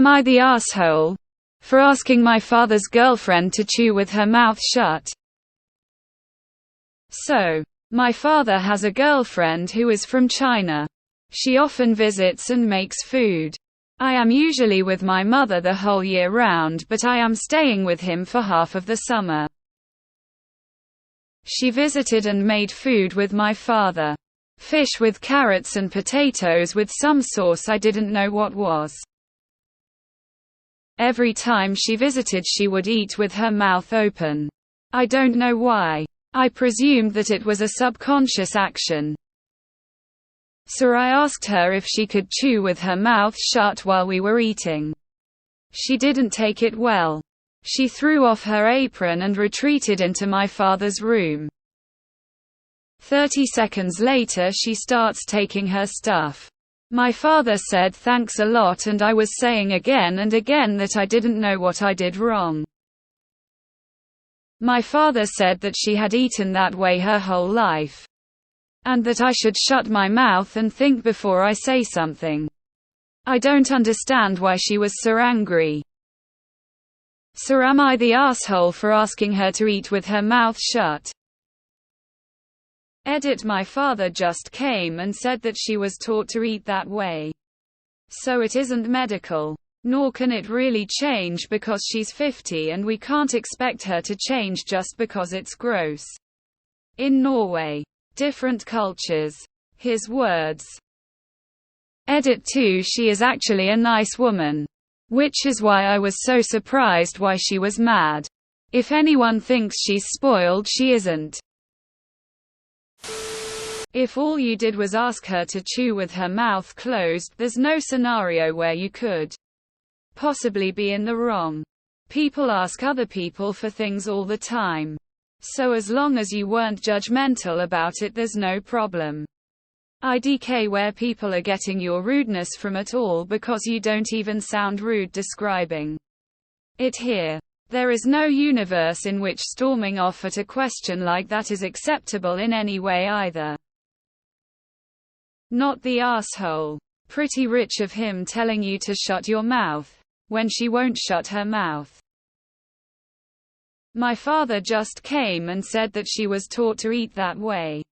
am I the asshole for asking my father's girlfriend to chew with her mouth shut? So, my father has a girlfriend who is from China. She often visits and makes food. I am usually with my mother the whole year round, but I am staying with him for half of the summer. She visited and made food with my father. Fish with carrots and potatoes with some sauce I didn't know what was. Every time she visited she would eat with her mouth open. I don't know why. I presumed that it was a subconscious action. So I asked her if she could chew with her mouth shut while we were eating. She didn't take it well. She threw off her apron and retreated into my father's room. 30 seconds later she starts taking her stuff. My father said thanks a lot, and I was saying again and again that I didn't know what I did wrong. My father said that she had eaten that way her whole life, and that I should shut my mouth and think before I say something. I don't understand why she was so angry. So am I the asshole for asking her to eat with her mouth shut? Edit. My father just came and said that she was taught to eat that way. So it isn't medical. Nor can it really change because she's 50 and we can't expect her to change just because it's gross. In Norway. Different cultures. His words. Edit 2. She is actually a nice woman. Which is why I was so surprised why she was mad. If anyone thinks she's spoiled, she isn't. If all you did was ask her to chew with her mouth closed, there's no scenario where you could possibly be in the wrong. People ask other people for things all the time. So as long as you weren't judgmental about it, there's no problem. IDK where people are getting your rudeness from at all because you don't even sound rude describing it here. There is no universe in which storming off at a question like that is acceptable in any way either. Not the asshole. Pretty rich of him telling you to shut your mouth when she won't shut her mouth. My father just came and said that she was taught to eat that way.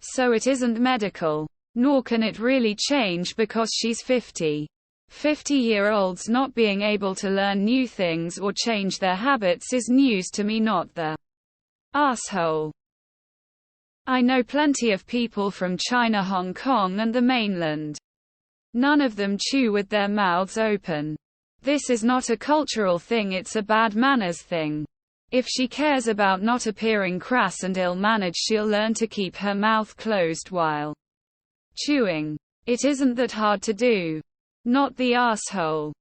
So it isn't medical. Nor can it really change because she's 50. 50-year-olds not being able to learn new things or change their habits is news to me, not the asshole. I know plenty of people from China, Hong Kong and the mainland. None of them chew with their mouths open. This is not a cultural thing, it's a bad manners thing. If she cares about not appearing crass and ill-mannered, she'll learn to keep her mouth closed while chewing. It isn't that hard to do. Not the asshole.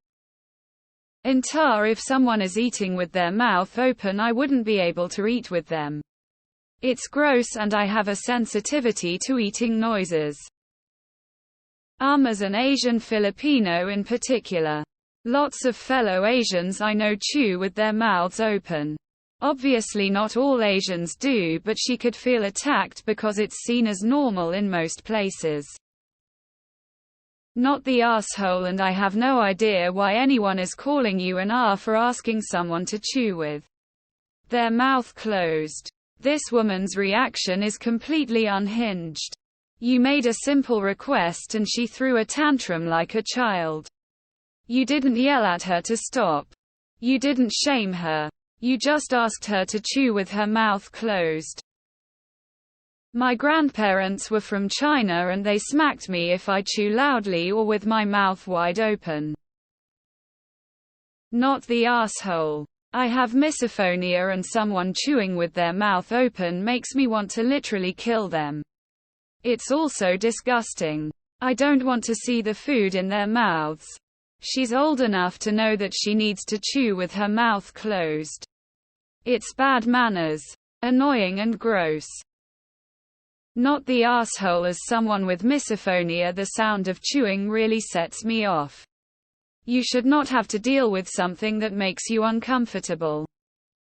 If someone is eating with their mouth open, I wouldn't be able to eat with them. It's gross and I have a sensitivity to eating noises. As an Asian Filipino in particular. Lots of fellow Asians I know chew with their mouths open. Obviously not all Asians do, but she could feel attacked because it's seen as normal in most places. Not the asshole, and I have no idea why anyone is calling you an R for asking someone to chew with their mouth closed. This woman's reaction is completely unhinged. You made a simple request and she threw a tantrum like a child. You didn't yell at her to stop. You didn't shame her. You just asked her to chew with her mouth closed. My grandparents were from China and they smacked me if I chew loudly or with my mouth wide open. Not the asshole. I have misophonia and someone chewing with their mouth open makes me want to literally kill them. It's also disgusting. I don't want to see the food in their mouths. She's old enough to know that she needs to chew with her mouth closed. It's bad manners. Annoying and gross. Not the asshole. As someone with misophonia, the sound of chewing really sets me off. You should not have to deal with something that makes you uncomfortable.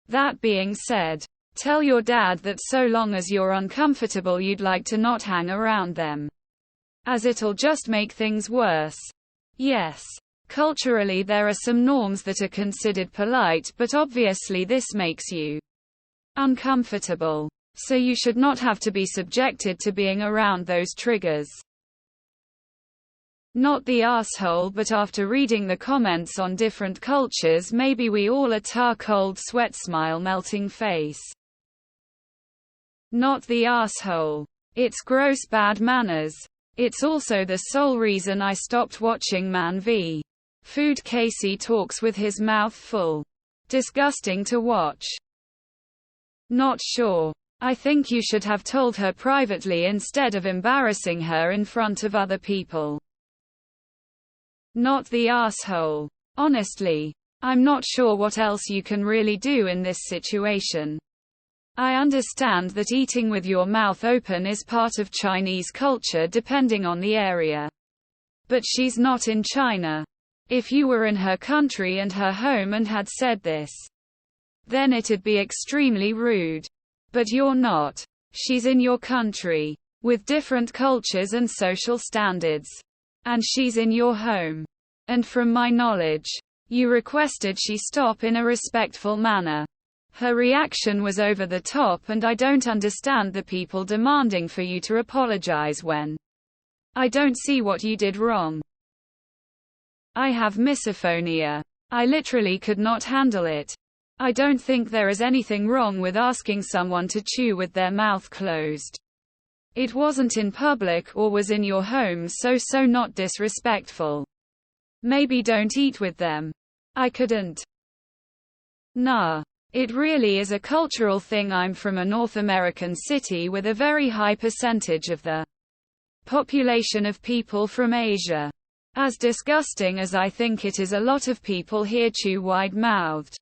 That being said, tell your dad that so long as you're uncomfortable, you'd like to not hang around them, as it'll just make things worse. Yes. Culturally, there are some norms that are considered polite, but obviously this makes you uncomfortable. So you should not have to be subjected to being around those triggers. Not the asshole, but after reading the comments on different cultures, maybe we all are tar cold sweat smile melting face. Not the asshole. It's gross bad manners. It's also the sole reason I stopped watching Man v. Food. Casey talks with his mouth full. Disgusting to watch. Not sure. I think you should have told her privately instead of embarrassing her in front of other people. Not the asshole. Honestly, I'm not sure what else you can really do in this situation. I understand that eating with your mouth open is part of Chinese culture depending on the area. But she's not in China. If you were in her country and her home and had said this, then it'd be extremely rude. But you're not. She's in your country, with different cultures and social standards. And she's in your home. And from my knowledge, you requested she stop in a respectful manner. Her reaction was over the top, and I don't understand the people demanding for you to apologize when I don't see what you did wrong. I have misophonia. I literally could not handle it. I don't think there is anything wrong with asking someone to chew with their mouth closed. It wasn't in public or was in your home, so not disrespectful. Maybe don't eat with them. I couldn't. Nah. It really is a cultural thing. I'm from a North American city with a very high percentage of the population of people from Asia. As disgusting as I think it is, a lot of people here chew wide-mouthed,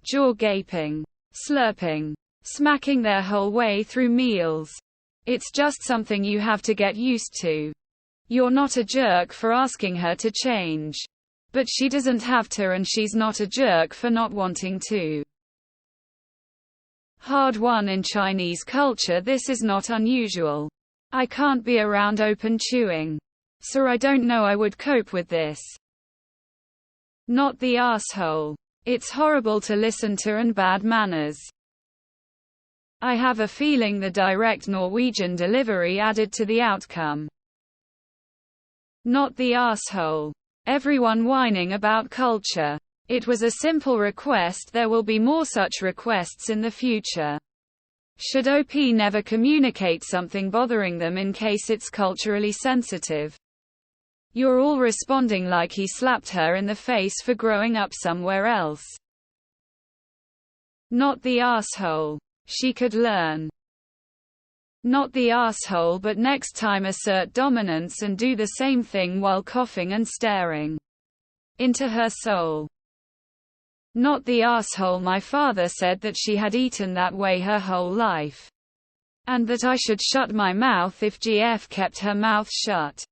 jaw gaping, slurping, smacking their whole way through meals. It's just something you have to get used to. You're not a jerk for asking her to change. But she doesn't have to, and she's not a jerk for not wanting to. Hard one. In Chinese culture this is not unusual. I can't be around open chewing. So I don't know I would cope with this. Not the asshole. It's horrible to listen to and bad manners. I have a feeling the direct Norwegian delivery added to the outcome. Not the asshole. Everyone whining about culture. It was a simple request. There will be more such requests in the future. Should OP never communicate something bothering them in case it's culturally sensitive? You're all responding like he slapped her in the face for growing up somewhere else. Not the asshole. She could learn. Not the asshole, but next time assert dominance and do the same thing while coughing and staring into her soul. Not the asshole. My father said that she had eaten that way her whole life. And that I should shut my mouth if GF kept her mouth shut.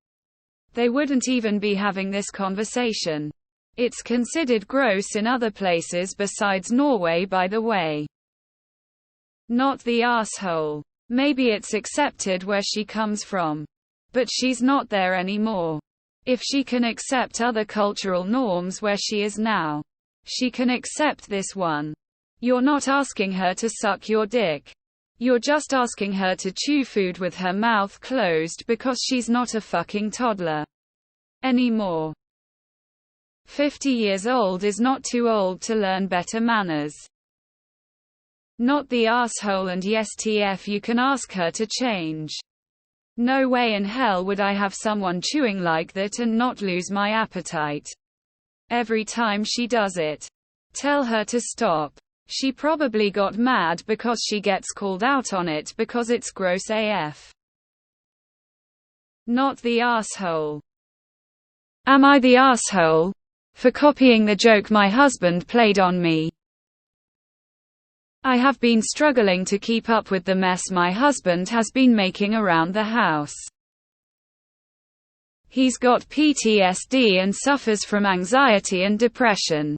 They wouldn't even be having this conversation. It's considered gross in other places besides Norway, by the way. Not the asshole. Maybe it's accepted where she comes from. But she's not there anymore. If she can accept other cultural norms where she is now, she can accept this one. You're not asking her to suck your dick. You're just asking her to chew food with her mouth closed because she's not a fucking toddler anymore. 50 years old is not too old to learn better manners. Not the asshole. And yes, TF, you can ask her to change. No way in hell would I have someone chewing like that and not lose my appetite every time she does it. Tell her to stop. She probably got mad because she gets called out on it because it's gross AF. Not the asshole. Am I the asshole for copying the joke my husband played on me? I have been struggling to keep up with the mess my husband has been making around the house. He's got PTSD and suffers from anxiety and depression,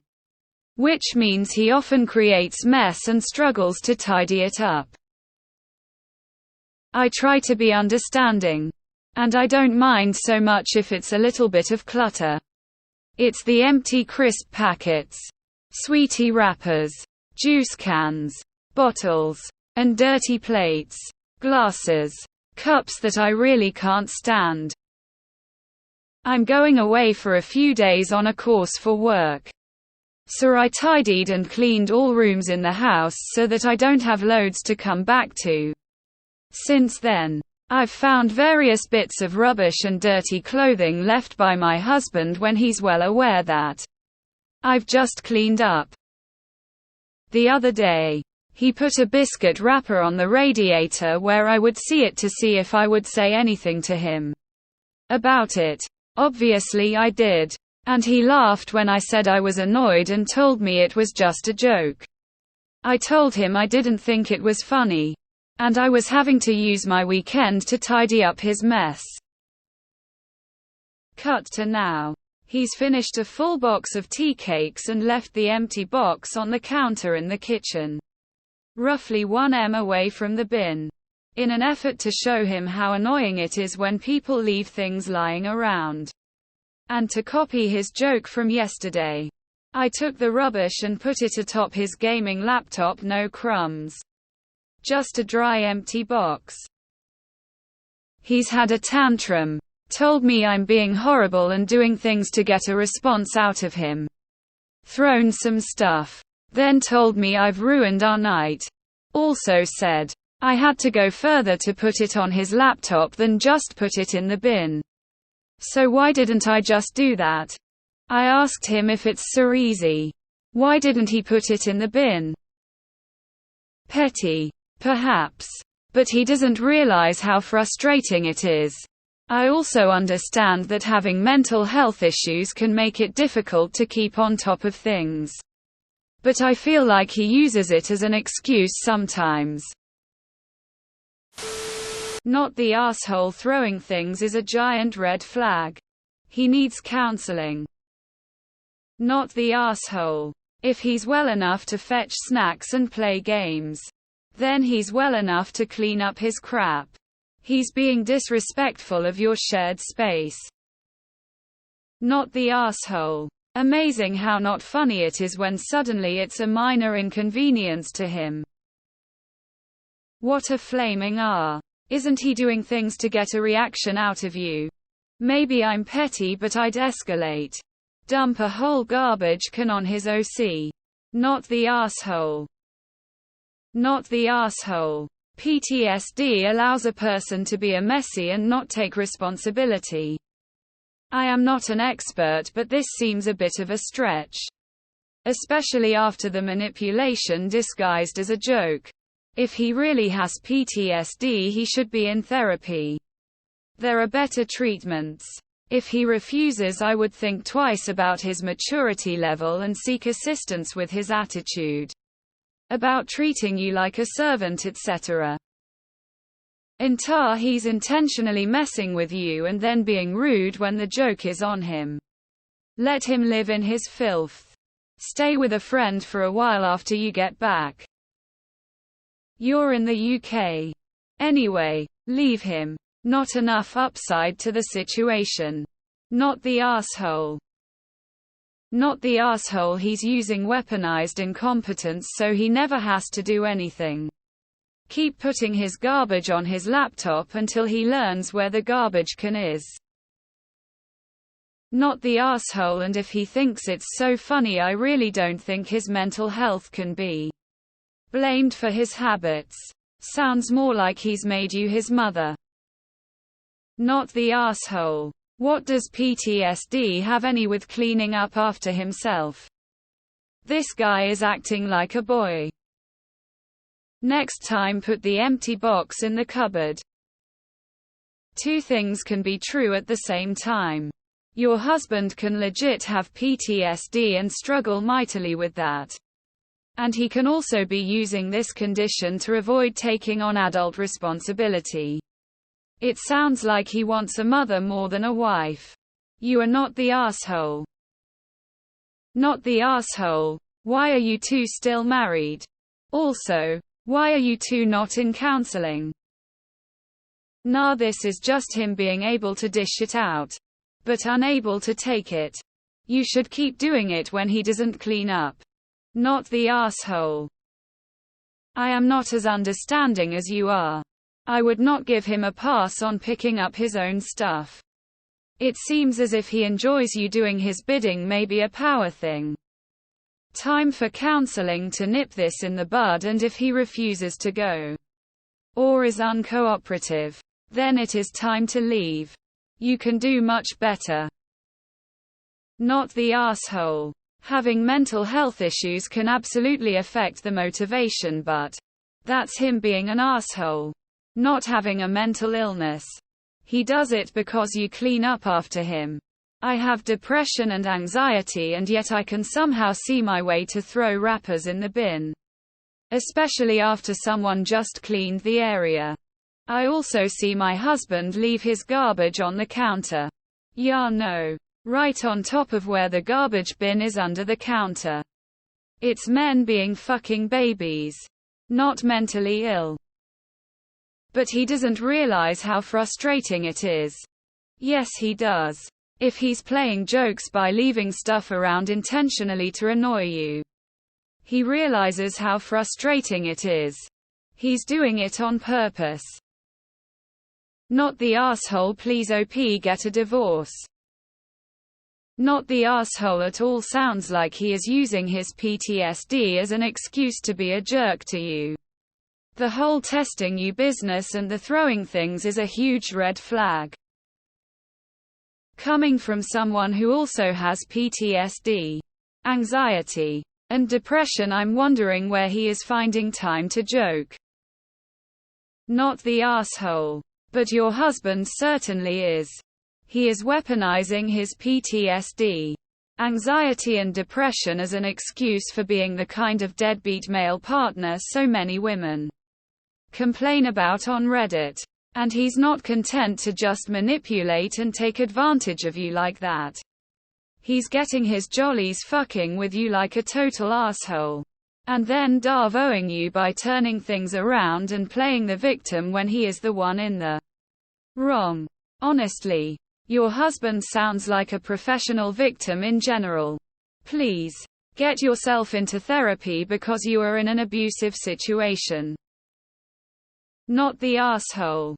which means he often creates mess and struggles to tidy it up. I try to be understanding, and I don't mind so much if it's a little bit of clutter. It's the empty crisp packets, sweetie wrappers, juice cans, bottles, and dirty plates, glasses, cups that I really can't stand. I'm going away for a few days on a course for work. So I tidied and cleaned all rooms in the house so that I don't have loads to come back to. Since then, I've found various bits of rubbish and dirty clothing left by my husband when he's well aware that I've just cleaned up. The other day, he put a biscuit wrapper on the radiator where I would see it to see if I would say anything to him about it. Obviously I did. And he laughed when I said I was annoyed and told me it was just a joke. I told him I didn't think it was funny. And I was having to use my weekend to tidy up his mess. Cut to now. He's finished a full box of tea cakes and left the empty box on the counter in the kitchen, roughly 1 m away from the bin, in an effort to show him how annoying it is when people leave things lying around. And to copy his joke from yesterday, I took the rubbish and put it atop his gaming laptop. No crumbs. Just a dry empty box. He's had a tantrum, told me I'm being horrible and doing things to get a response out of him. Thrown some stuff. Then told me I've ruined our night. Also said I had to go further to put it on his laptop than just put it in the bin. So why didn't I just do that? I asked him if it's so easy. Why didn't he put it in the bin? Petty. Perhaps. But he doesn't realize how frustrating it is. I also understand that having mental health issues can make it difficult to keep on top of things. But I feel like he uses it as an excuse sometimes. Not the asshole throwing things is a giant red flag. He needs counseling. Not the asshole. If he's well enough to fetch snacks and play games, then he's well enough to clean up his crap. He's being disrespectful of your shared space. Not the asshole. Amazing how not funny it is when suddenly it's a minor inconvenience to him. What a flaming R. Isn't he doing things to get a reaction out of you? Maybe I'm petty, but I'd escalate. Dump a whole garbage can on his OC. Not the asshole. Not the asshole. PTSD allows a person to be a messy and not take responsibility. I am not an expert, but this seems a bit of a stretch. Especially after the manipulation disguised as a joke. If he really has PTSD, he should be in therapy. There are better treatments. If he refuses, I would think twice about his maturity level and seek assistance with his attitude about treating you like a servant, etc. He's intentionally messing with you and then being rude when the joke is on him. Let him live in his filth. Stay with a friend for a while after you get back. You're in the UK. Anyway, leave him. Not enough upside to the situation. Not the asshole. Not the asshole. He's using weaponized incompetence so he never has to do anything. Keep putting his garbage on his laptop until he learns where the garbage can is. Not the asshole. And if he thinks it's so funny, I really don't think his mental health can be blamed for his habits. Sounds more like he's made you his mother. Not the asshole. What does PTSD have any with cleaning up after himself? This guy is acting like a boy. Next time, put the empty box in the cupboard. Two things can be true at the same time. Your husband can legit have PTSD and struggle mightily with that. And he can also be using this condition to avoid taking on adult responsibility. It sounds like he wants a mother more than a wife. You are not the asshole. Not the asshole. Why are you two still married? Also, why are you two not in counseling? Nah, this is just him being able to dish it out, but unable to take it. You should keep doing it when he doesn't clean up. Not the asshole. I am not as understanding as you are. I would not give him a pass on picking up his own stuff. It seems as if he enjoys you doing his bidding, maybe a power thing. Time for counseling to nip this in the bud, and if he refuses to go or is uncooperative, then it is time to leave. You can do much better. Not the asshole. Having mental health issues can absolutely affect the motivation, but that's him being an asshole. Not having a mental illness. He does it because you clean up after him. I have depression and anxiety, and yet I can somehow see my way to throw wrappers in the bin. Especially after someone just cleaned the area. I also see my husband leave his garbage on the counter. Yeah, no. Right on top of where the garbage bin is, under the counter. It's men being fucking babies. Not mentally ill. But he doesn't realize how frustrating it is. Yes, he does. If he's playing jokes by leaving stuff around intentionally to annoy you, he realizes how frustrating it is. He's doing it on purpose. Not the asshole. Please OP get a divorce. Not the asshole at all sounds like he is using his PTSD as an excuse to be a jerk to you. The whole testing you business and the throwing things is a huge red flag. Coming from someone who also has PTSD, anxiety, and depression, I'm wondering where he is finding time to joke. Not the asshole. But your husband certainly is. He is weaponizing his PTSD, anxiety and depression as an excuse for being the kind of deadbeat male partner so many women complain about on Reddit. And he's not content to just manipulate and take advantage of you like that. He's getting his jollies fucking with you like a total asshole. And then darvoing you by turning things around and playing the victim when he is the one in the wrong. Honestly, your husband sounds like a professional victim in general. Please, get yourself into therapy because you are in an abusive situation. Not the asshole.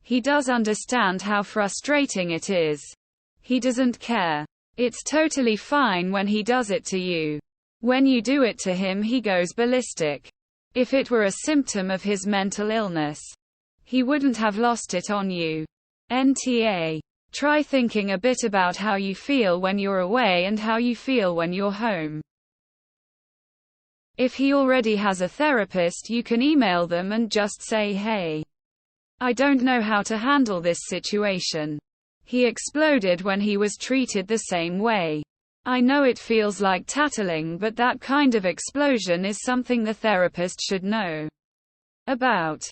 He does understand how frustrating it is. He doesn't care. It's totally fine when he does it to you. When you do it to him, he goes ballistic. If it were a symptom of his mental illness, he wouldn't have lost it on you. NTA. Try thinking a bit about how you feel when you're away and how you feel when you're home. If he already has a therapist, you can email them and just say, hey, I don't know how to handle this situation. He exploded when he was treated the same way. I know it feels like tattling, but that kind of explosion is something the therapist should know about.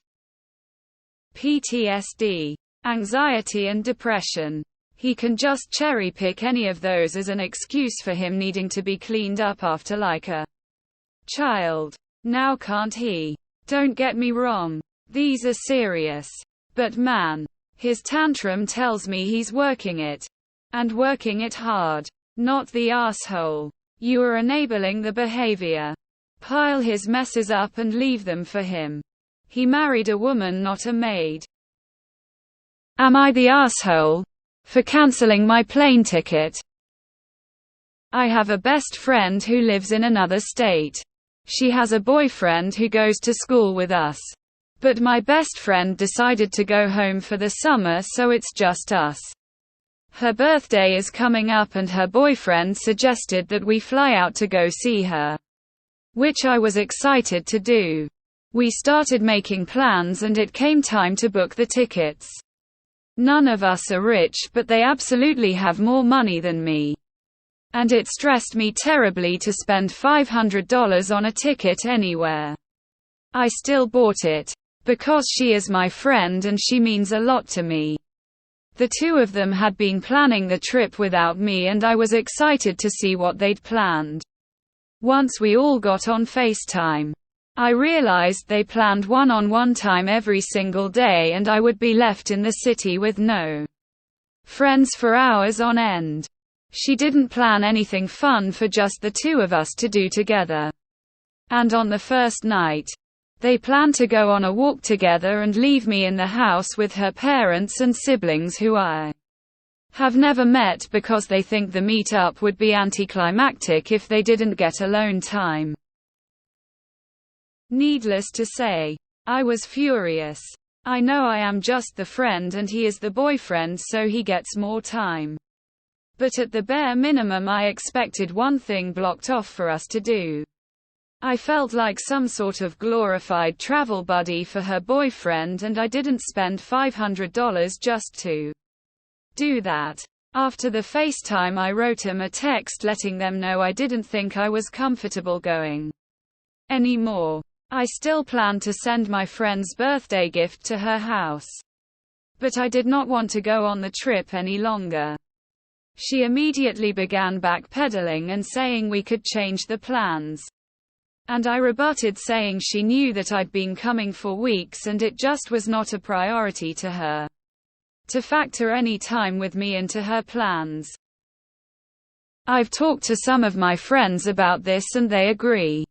PTSD, anxiety and depression. He can just cherry pick any of those as an excuse for him needing to be cleaned up after like a child. Now can't he? Don't get me wrong. These are serious. But man, his tantrum tells me he's working it. And working it hard. Not the asshole. You are enabling the behavior. Pile his messes up and leave them for him. He married a woman, not a maid. Am I the asshole for canceling my plane ticket? I have a best friend who lives in another state. She has a boyfriend who goes to school with us. But my best friend decided to go home for the summer, so it's just us. Her birthday is coming up and her boyfriend suggested that we fly out to go see her, which I was excited to do. We started making plans and it came time to book the tickets. None of us are rich, but they absolutely have more money than me. And it stressed me terribly to spend $500 on a ticket anywhere. I still bought it. Because she is my friend and she means a lot to me. The two of them had been planning the trip without me and I was excited to see what they'd planned. Once we all got on FaceTime, I realized they planned one-on-one time every single day and I would be left in the city with no friends for hours on end. She didn't plan anything fun for just the two of us to do together. And on the first night, they planned to go on a walk together and leave me in the house with her parents and siblings who I have never met because they think the meet-up would be anticlimactic if they didn't get alone time. Needless to say, I was furious. I know I am just the friend and he is the boyfriend, so he gets more time. But at the bare minimum I expected one thing blocked off for us to do. I felt like some sort of glorified travel buddy for her boyfriend, and I didn't spend $500 just to do that. After the FaceTime I wrote him a text letting them know I didn't think I was comfortable going anymore. I still planned to send my friend's birthday gift to her house. But I did not want to go on the trip any longer. She immediately began backpedaling and saying we could change the plans. And I rebutted saying she knew that I'd been coming for weeks and it just was not a priority to her to factor any time with me into her plans. I've talked to some of my friends about this and they agree,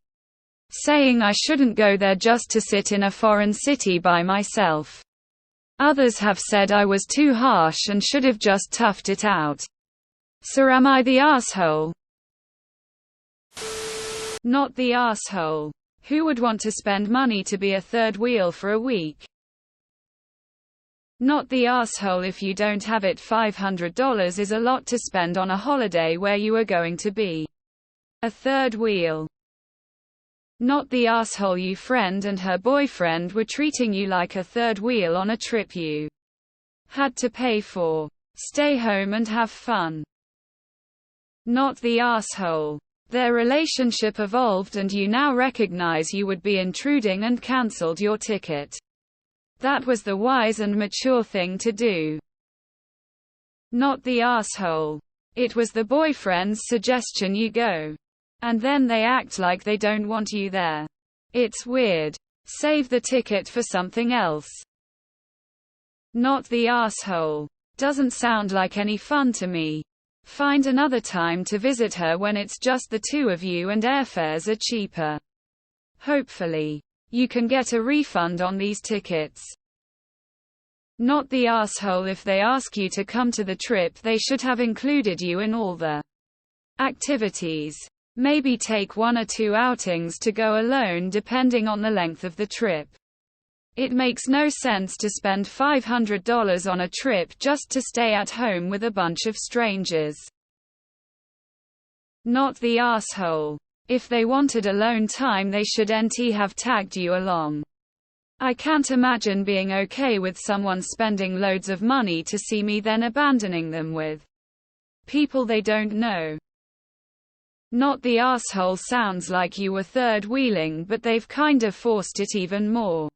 saying I shouldn't go there just to sit in a foreign city by myself. Others have said I was too harsh and should have just toughed it out. So am I the asshole? Not the asshole. Who would want to spend money to be a third wheel for a week? Not the asshole if you don't have it. $500 is a lot to spend on a holiday where you are going to be a third wheel. Not the asshole you friend and her boyfriend were treating you like a third wheel on a trip you had to pay for. Stay home and have fun. Not the asshole. Their relationship evolved and you now recognize you would be intruding and cancelled your ticket. That was the wise and mature thing to do. Not the asshole. It was the boyfriend's suggestion you go. And then they act like they don't want you there. It's weird. Save the ticket for something else. Not the asshole. Doesn't sound like any fun to me. Find another time to visit her when it's just the two of you and airfares are cheaper. Hopefully, you can get a refund on these tickets. Not the asshole if they ask you to come to the trip, they should have included you in all the activities. Maybe take 1 or 2 outings to go alone depending on the length of the trip. It makes no sense to spend $500 on a trip just to stay at home with a bunch of strangers. Not the asshole. If they wanted alone time they should have tagged you along. I can't imagine being okay with someone spending loads of money to see me then abandoning them with people they don't know. Not the asshole sounds like you were third wheeling, but they've kind of forced it even more.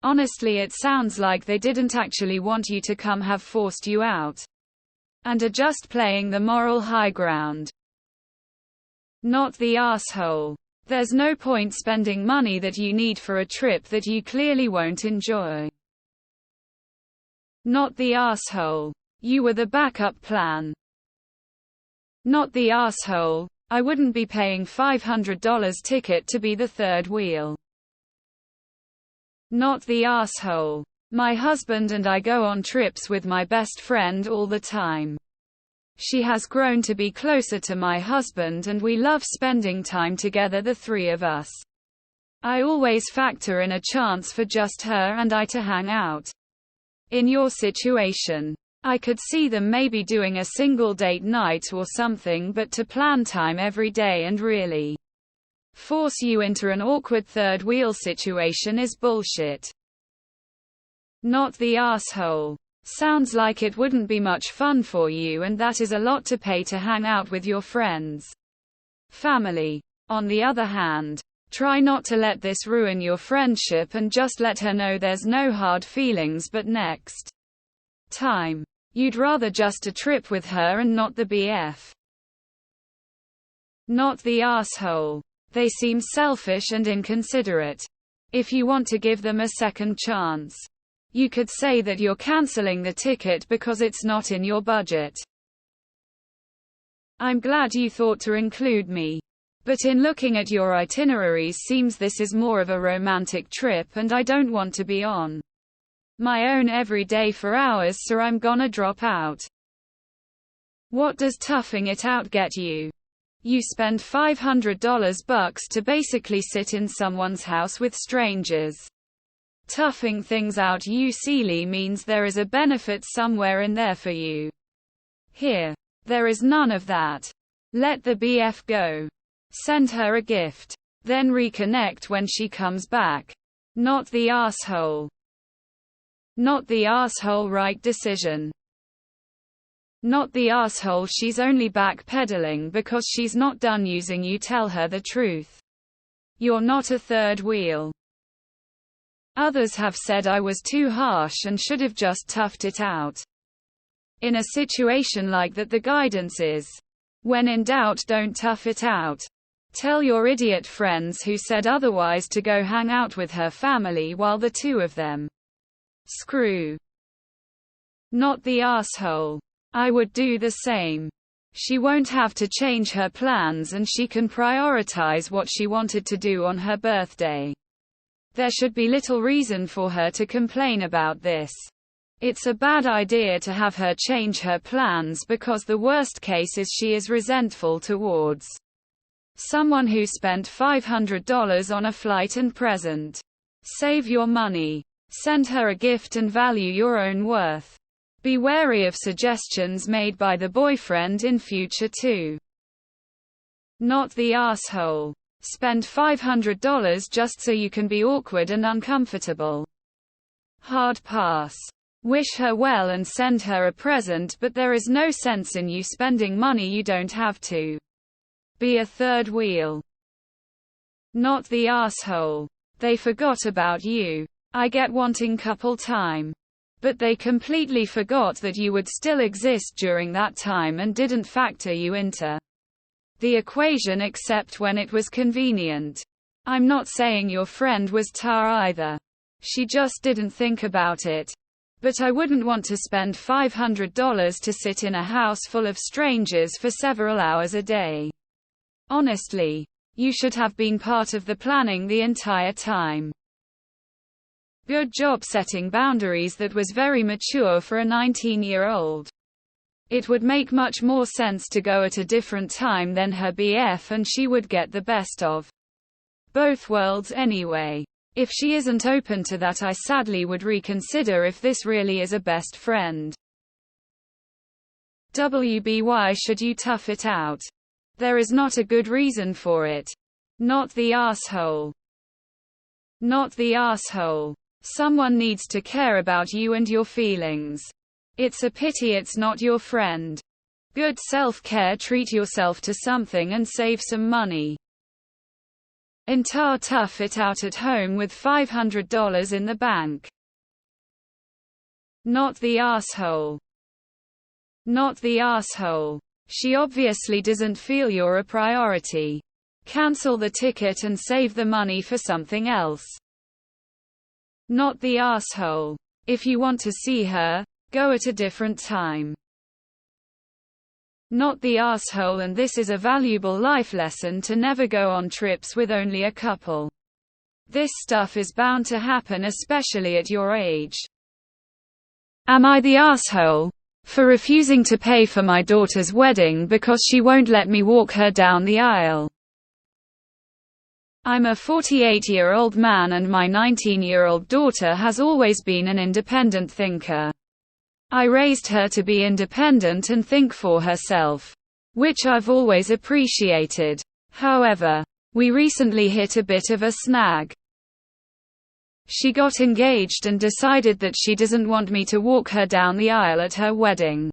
Honestly, it sounds like they didn't actually want you to come, have forced you out, and are just playing the moral high ground. Not the asshole. There's no point spending money that you need for a trip that you clearly won't enjoy. Not the asshole. You were the backup plan. Not the asshole. I wouldn't be paying $500 ticket to be the third wheel. Not the asshole. My husband and I go on trips with my best friend all the time. She has grown to be closer to my husband and we love spending time together, the three of us. I always factor in a chance for just her and I to hang out. In your situation, I could see them maybe doing a single date night or something, but to plan time every day and really force you into an awkward third wheel situation is bullshit. Not the asshole. Sounds like it wouldn't be much fun for you, and that is a lot to pay to hang out with your friends. Family. On the other hand, try not to let this ruin your friendship and just let her know there's no hard feelings, but next time, you'd rather just a trip with her and not the BF. Not the asshole. They seem selfish and inconsiderate. If you want to give them a second chance, you could say that you're canceling the ticket because it's not in your budget. I'm glad you thought to include me. But in looking at your itineraries seems this is more of a romantic trip and I don't want to be on my own every day for hours, so I'm gonna drop out. What does toughing it out get you? You spend $500 to basically sit in someone's house with strangers. Toughing things out usually means there is a benefit somewhere in there for you. Here, there is none of that. Let the BF go. Send her a gift. Then reconnect when she comes back. Not the asshole. Not the asshole. Right decision. Not the asshole. She's only backpedaling because she's not done using you. Tell her the truth. You're not a third wheel. Others have said I was too harsh and should have just toughed it out. In a situation like that, the guidance is, when in doubt, don't tough it out. Tell your idiot friends who said otherwise to go hang out with her family while the two of them screw. Not the asshole. I would do the same. She won't have to change her plans and she can prioritize what she wanted to do on her birthday. There should be little reason for her to complain about this. It's a bad idea to have her change her plans because the worst case is she is resentful towards someone who spent $500 on a flight and present. Save your money. Send her a gift and value your own worth. Be wary of suggestions made by the boyfriend in future too. Not the asshole. Spend $500 just so you can be awkward and uncomfortable. Hard pass. Wish her well and send her a present, but there is no sense in you spending money you don't have to. Be a third wheel. Not the asshole. They forgot about you. I get wanting couple time. But they completely forgot that you would still exist during that time and didn't factor you into the equation except when it was convenient. I'm not saying your friend was tar either. She just didn't think about it. But I wouldn't want to spend $500 to sit in a house full of strangers for several hours a day. Honestly, you should have been part of the planning the entire time. Good job setting boundaries. That was very mature for a 19-year-old. It would make much more sense to go at a different time than her BF and she would get the best of both worlds anyway. If she isn't open to that, I sadly would reconsider if this really is a best friend. Why should you tough it out? There is not a good reason for it. Not the asshole. Not the asshole. Someone needs to care about you and your feelings. It's a pity it's not your friend. Good self-care. Treat yourself to something and save some money. Tough it out at home with $500 in the bank. Not the asshole. Not the asshole. She obviously doesn't feel you're a priority. Cancel the ticket and save the money for something else. Not the asshole. If you want to see her, go at a different time. Not the asshole. And this is a valuable life lesson: to never go on trips with only a couple. This stuff is bound to happen, especially at your age. Am I the asshole for refusing to pay for my daughter's wedding because she won't let me walk her down the aisle? I'm a 48-year-old man and my 19-year-old daughter has always been an independent thinker. I raised her to be independent and think for herself, which I've always appreciated. However, we recently hit a bit of a snag. She got engaged and decided that she doesn't want me to walk her down the aisle at her wedding.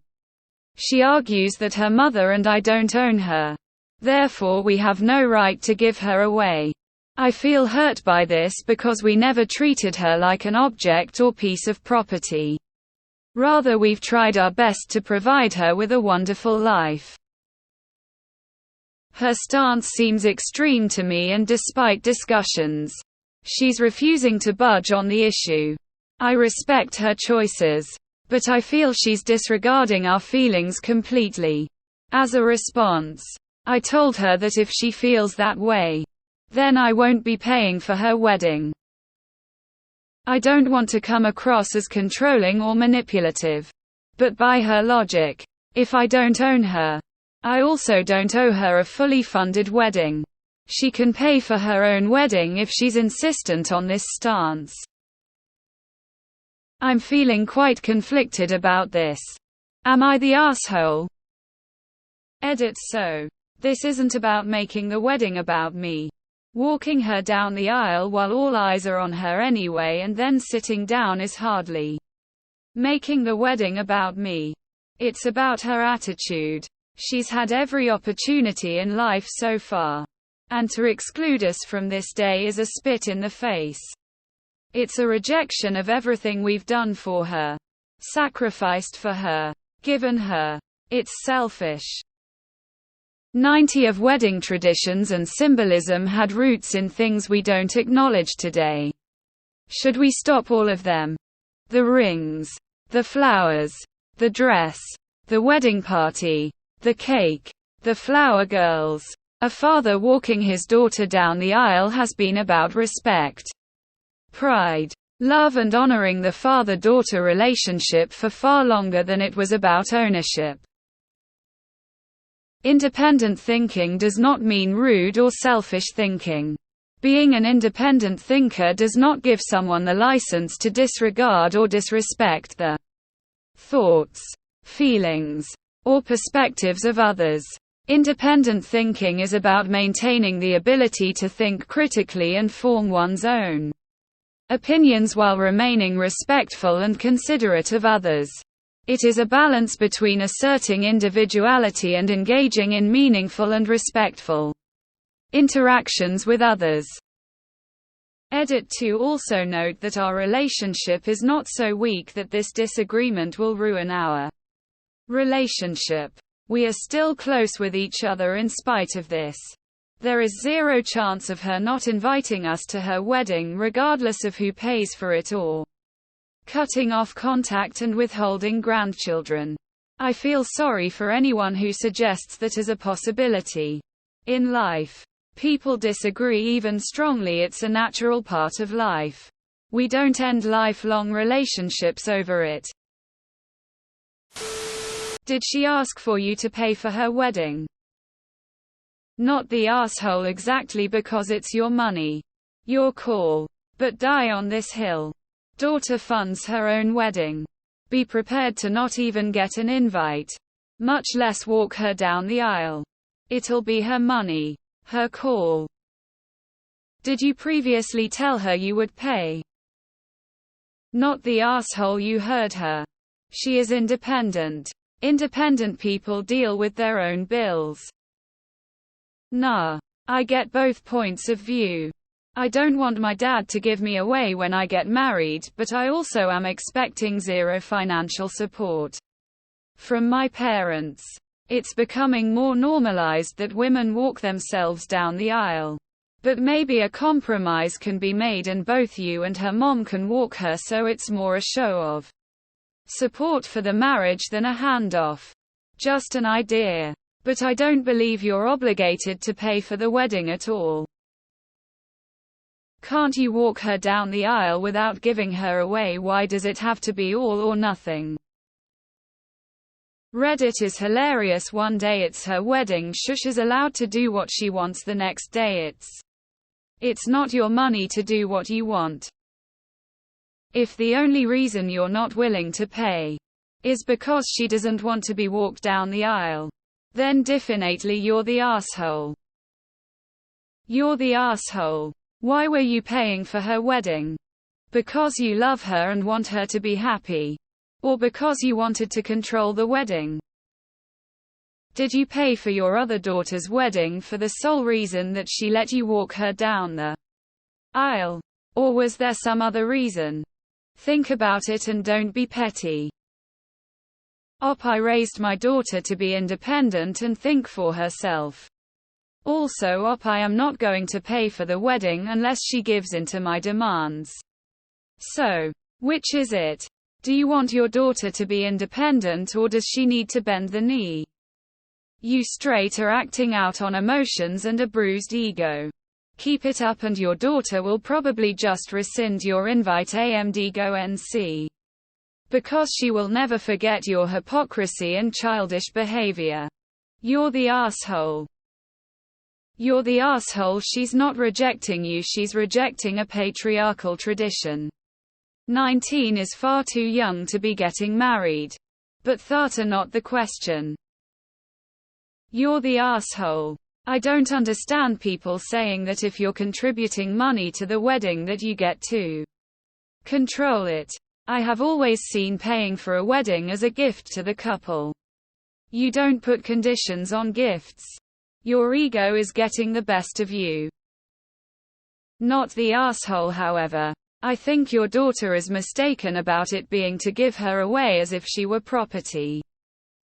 She argues that her mother and I don't own her. Therefore we have no right to give her away. I feel hurt by this because we never treated her like an object or piece of property. Rather, we've tried our best to provide her with a wonderful life. Her stance seems extreme to me, and despite discussions, she's refusing to budge on the issue. I respect her choices, but I feel she's disregarding our feelings completely. As a response, I told her that if she feels that way, then I won't be paying for her wedding. I don't want to come across as controlling or manipulative. But by her logic, if I don't own her, I also don't owe her a fully funded wedding. She can pay for her own wedding if she's insistent on this stance. I'm feeling quite conflicted about this. Am I the asshole? Edit. So, this isn't about making the wedding about me. Walking her down the aisle while all eyes are on her anyway and then sitting down is hardly making the wedding about me. It's about her attitude. She's had every opportunity in life so far. And to exclude us from this day is a spit in the face. It's a rejection of everything we've done for her, sacrificed for her, given her. It's selfish. 90 of wedding traditions and symbolism had roots in things we don't acknowledge today. Should we stop all of them? The rings, the flowers, the dress, the wedding party, the cake, the flower girls. A father walking his daughter down the aisle has been about respect, pride, love and honoring the father-daughter relationship for far longer than it was about ownership. Independent thinking does not mean rude or selfish thinking. Being an independent thinker does not give someone the license to disregard or disrespect the thoughts, feelings, or perspectives of others. Independent thinking is about maintaining the ability to think critically and form one's own opinions while remaining respectful and considerate of others. It is a balance between asserting individuality and engaging in meaningful and respectful interactions with others. Edit. To also note that our relationship is not so weak that this disagreement will ruin our relationship. We are still close with each other in spite of this. There is zero chance of her not inviting us to her wedding regardless of who pays for it or cutting off contact and withholding grandchildren. I feel sorry for anyone who suggests that as a possibility. In life, people disagree even strongly. It's a natural part of life. We don't end lifelong relationships over it. Did she ask for you to pay for her wedding? Not the asshole exactly, because it's your money. Your call. But die on this hill. Daughter funds her own wedding. Be prepared to not even get an invite. Much less walk her down the aisle. It'll be her money. Her call. Did you previously tell her you would pay? Not the asshole, you heard her. She is independent. Independent people deal with their own bills. Nah. I get both points of view. I don't want my dad to give me away when I get married, but I also am expecting zero financial support from my parents. It's becoming more normalized that women walk themselves down the aisle. But maybe a compromise can be made and both you and her mom can walk her, so it's more a show of support for the marriage than a handoff. Just an idea. But I don't believe you're obligated to pay for the wedding at all. Can't you walk her down the aisle without giving her away? Why does it have to be all or nothing? Reddit is hilarious. One day it's her wedding, shush is allowed to do what she wants. The next day it's not your money to do what you want. If the only reason you're not willing to pay is because she doesn't want to be walked down the aisle, then definitely you're the asshole. You're the asshole. Why were you paying for her wedding? Because you love her and want her to be happy? Or because you wanted to control the wedding? Did you pay for your other daughter's wedding for the sole reason that she let you walk her down the aisle? Or was there some other reason? Think about it and don't be petty. I raised my daughter to be independent and think for herself. Also I am not going to pay for the wedding unless she gives in to my demands. So, which is it? Do you want your daughter to be independent, or does she need to bend the knee? You straight are acting out on emotions and a bruised ego. Keep it up and your daughter will probably just rescind your invite AMD go NC. Because she will never forget your hypocrisy and childish behavior. You're the asshole. You're the asshole. She's not rejecting you, she's rejecting a patriarchal tradition. 19 is far too young to be getting married. But that are not the question. You're the asshole. I don't understand people saying that if you're contributing money to the wedding that you get to control it. I have always seen paying for a wedding as a gift to the couple. You don't put conditions on gifts. Your ego is getting the best of you. Not the asshole, however. I think your daughter is mistaken about it being to give her away as if she were property.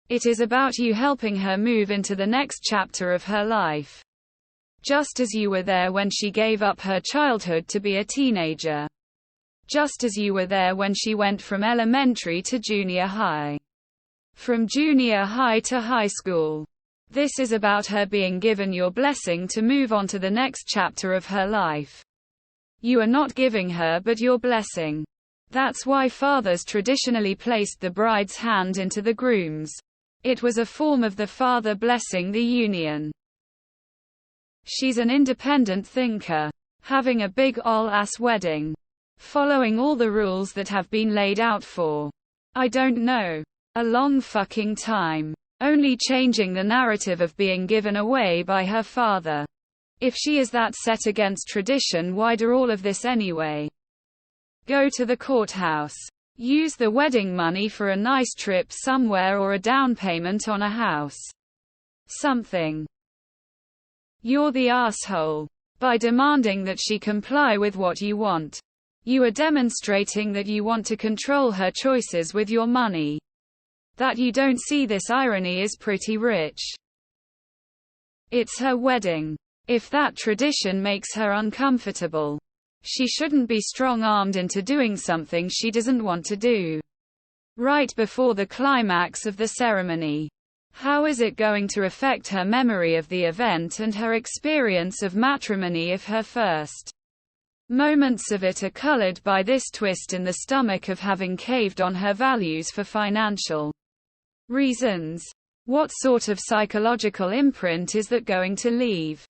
It is about you helping her move into the next chapter of her life. Just as you were there when she gave up her childhood to be a teenager. Just as you were there when she went from elementary to junior high. From junior high to high school. This is about her being given your blessing to move on to the next chapter of her life. You are not giving her but your blessing. That's why fathers traditionally placed the bride's hand into the groom's. It was a form of the father blessing the union. She's an independent thinker. Having a big ol' ass wedding. Following all the rules that have been laid out for, I don't know, a long fucking time. Only changing the narrative of being given away by her father. If she is that set against tradition, why do all of this anyway? Go to the courthouse. Use the wedding money for a nice trip somewhere or a down payment on a house. Something. You're the asshole. By demanding that she comply with what you want. You are demonstrating that you want to control her choices with your money. That you don't see this irony is pretty rich. It's her wedding. If that tradition makes her uncomfortable, she shouldn't be strong-armed into doing something she doesn't want to do. Right before the climax of the ceremony. How is it going to affect her memory of the event and her experience of matrimony if her first moments of it are colored by this twist in the stomach of having caved on her values for financial reasons? What sort of psychological imprint is that going to leave?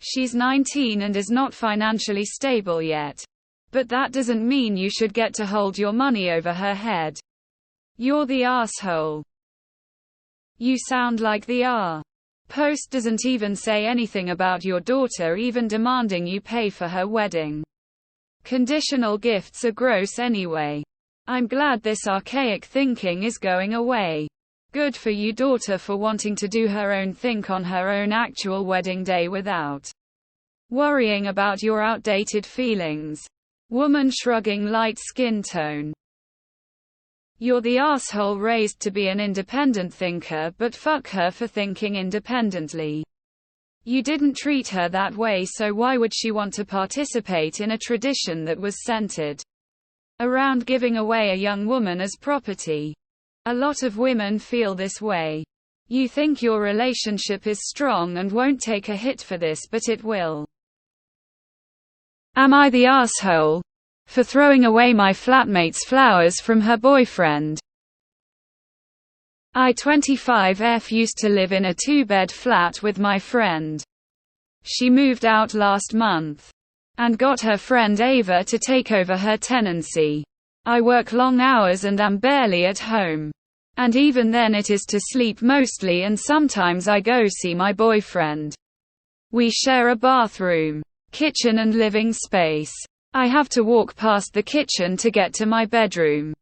She's 19 and is not financially stable yet. But that doesn't mean you should get to hold your money over her head. You're the asshole. You sound like the post doesn't even say anything about your daughter even demanding you pay for her wedding. Conditional gifts are gross anyway. I'm glad this archaic thinking is going away. Good for you, daughter, for wanting to do her own thing on her own actual wedding day without worrying about your outdated feelings. Woman shrugging, light skin tone. You're the asshole raised to be an independent thinker, but fuck her for thinking independently. You didn't treat her that way, so why would she want to participate in a tradition that was centered around giving away a young woman as property? A lot of women feel this way. You think your relationship is strong and won't take a hit for this, but it will. Am I the asshole for throwing away my flatmate's flowers from her boyfriend? I 25F used to live in a 2-bed flat with my friend. She moved out last month and got her friend Ava to take over her tenancy. I work long hours and am barely at home. And even then it is to sleep mostly, and sometimes I go see my boyfriend. We share a bathroom, kitchen and living space. I have to walk past the kitchen to get to my bedroom.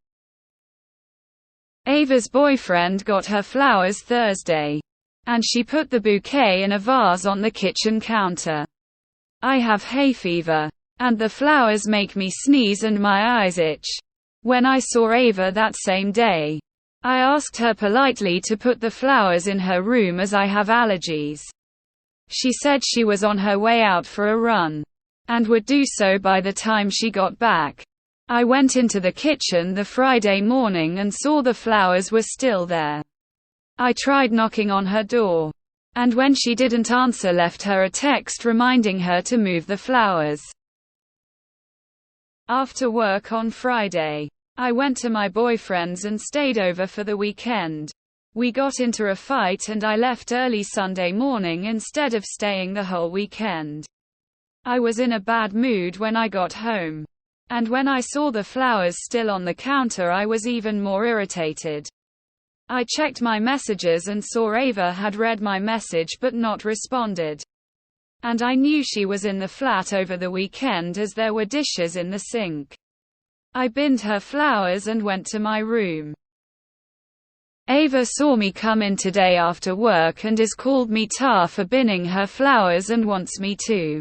Ava's boyfriend got her flowers Thursday. And she put the bouquet in a vase on the kitchen counter. I have hay fever. And the flowers make me sneeze and my eyes itch. When I saw Ava that same day, I asked her politely to put the flowers in her room as I have allergies. She said she was on her way out for a run, and would do so by the time she got back. I went into the kitchen the Friday morning and saw the flowers were still there. I tried knocking on her door, And when she didn't answer, left her a text reminding her to move the flowers. After work on Friday, I went to my boyfriend's and stayed over for the weekend. We got into a fight and I left early Sunday morning instead of staying the whole weekend. I was in a bad mood when I got home. And when I saw the flowers still on the counter, I was even more irritated. I checked my messages and saw Ava had read my message but not responded. And I knew she was in the flat over the weekend as there were dishes in the sink. I binned her flowers and went to my room. Ava saw me come in today after work and is called me tar for binning her flowers and wants me to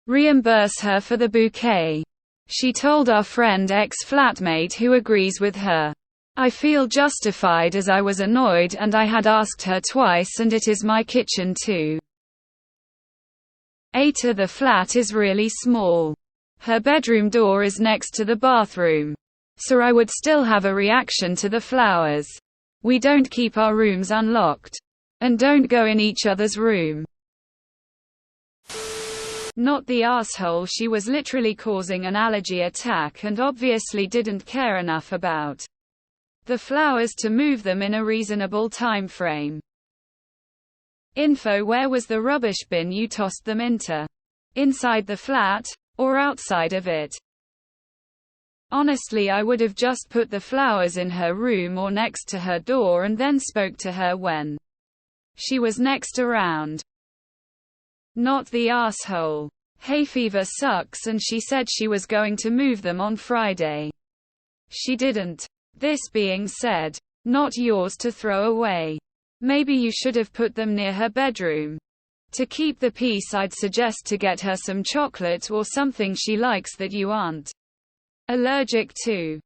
reimburse her for the bouquet. She told our friend ex-flatmate who agrees with her. I feel justified as I was annoyed and I had asked her twice and it is my kitchen too. AITA, the flat is really small. Her bedroom door is next to the bathroom. So I would still have a reaction to the flowers. We don't keep our rooms unlocked. And don't go in each other's room. Not the asshole. She was literally causing an allergy attack and obviously didn't care enough about the flowers to move them in a reasonable time frame. Info: where was the rubbish bin you tossed them into? Inside the flat? Or outside of it? Honestly, I would have just put the flowers in her room or next to her door and then spoke to her when she was next around. Not the asshole. Hay fever sucks and she said she was going to move them on Friday. She didn't. This being said, not yours to throw away. Maybe you should have put them near her bedroom. To keep the peace, I'd suggest to get her some chocolate or something she likes that you aren't allergic to.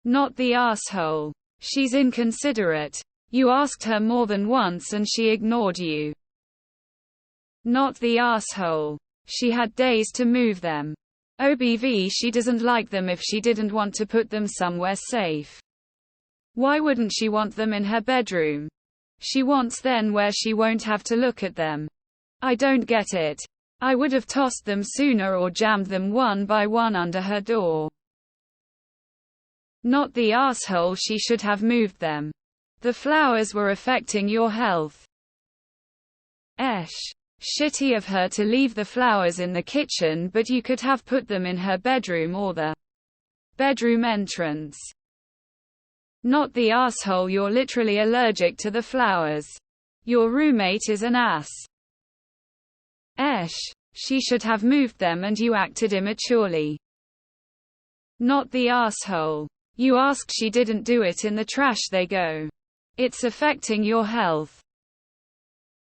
Not the asshole. She's inconsiderate. You asked her more than once and she ignored you. Not the asshole. She had days to move them. OBV, she doesn't like them if she didn't want to put them somewhere safe. Why wouldn't she want them in her bedroom? She wants then where she won't have to look at them. I don't get it. I would have tossed them sooner or jammed them one by one under her door. Not the asshole. She should have moved them. The flowers were affecting your health. Shitty of her to leave the flowers in the kitchen, but you could have put them in her bedroom or the bedroom entrance. Not the asshole. You're literally allergic to the flowers. Your roommate is an ass. She should have moved them and you acted immaturely. Not the asshole. You asked, she didn't do it. In the trash they go. It's affecting your health.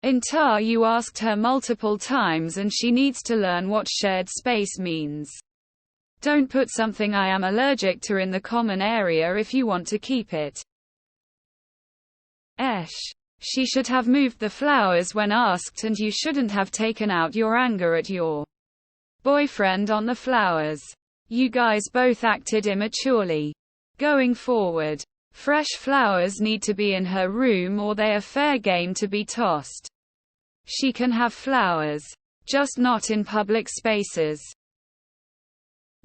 You asked her multiple times and she needs to learn what shared space means. Don't put something I am allergic to in the common area if you want to keep it. She should have moved the flowers when asked and you shouldn't have taken out your anger at your boyfriend on the flowers. You guys both acted immaturely. Going forward, fresh flowers need to be in her room or they are fair game to be tossed. She can have flowers, just not in public spaces.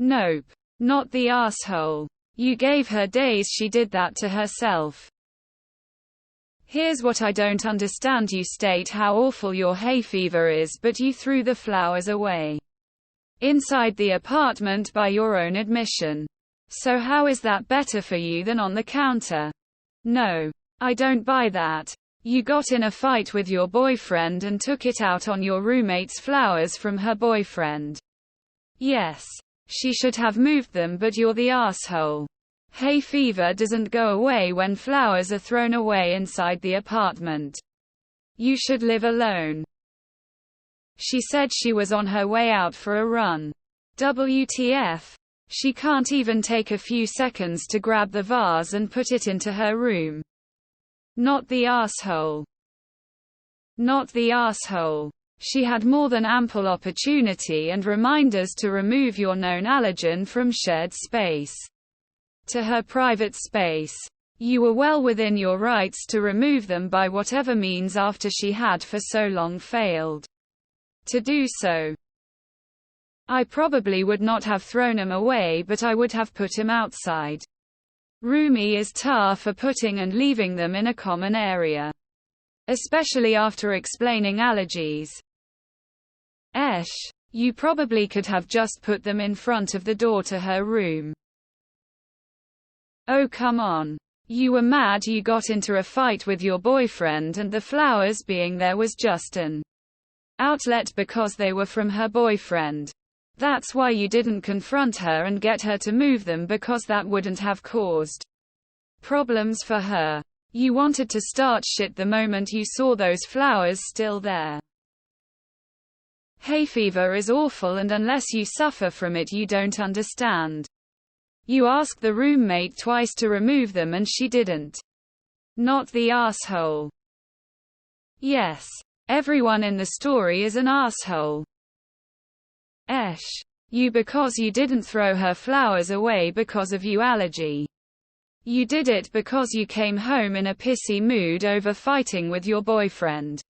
Nope. Not the asshole. You gave her days. She did that to herself. Here's what I don't understand. You state how awful your hay fever is, but you threw the flowers away inside the apartment by your own admission. So how is that better for you than on the counter? No. I don't buy that. You got in a fight with your boyfriend and took it out on your roommate's flowers from her boyfriend. Yes. She should have moved them, but you're the asshole. Hay fever doesn't go away when flowers are thrown away inside the apartment. You should live alone. She said she was on her way out for a run. WTF? She can't even take a few seconds to grab the vase and put it into her room. Not the asshole. Not the asshole. She had more than ample opportunity and reminders to remove your known allergen from shared space to her private space. You were well within your rights to remove them by whatever means after she had for so long failed to do so. I probably would not have thrown him away, but I would have put him outside. Rumi is tar for putting and leaving them in a common area, especially after explaining allergies. You probably could have just put them in front of the door to her room. Oh come on. You were mad you got into a fight with your boyfriend, and the flowers being there was just an outlet because they were from her boyfriend. That's why you didn't confront her and get her to move them, because that wouldn't have caused problems for her. You wanted to start shit the moment you saw those flowers still there. Hay fever is awful, and unless you suffer from it you don't understand. You asked the roommate twice to remove them and she didn't. Not the asshole. Yes. Everyone in the story is an asshole. You, because you didn't throw her flowers away because of your allergy. You did it because you came home in a pissy mood over fighting with your boyfriend.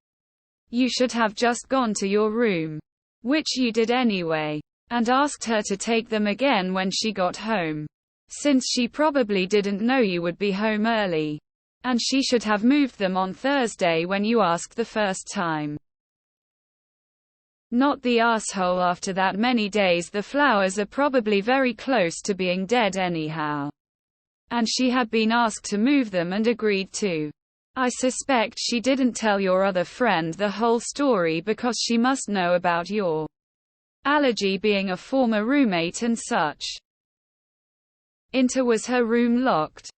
You should have just gone to your room, which you did anyway, and asked her to take them again when she got home, since she probably didn't know you would be home early. And she should have moved them on Thursday when you asked the first time. Not the asshole. After that many days the flowers are probably very close to being dead anyhow. And she had been asked to move them and agreed to. I suspect she didn't tell your other friend the whole story because she must know about your allergy, being a former roommate and such. Was her room locked?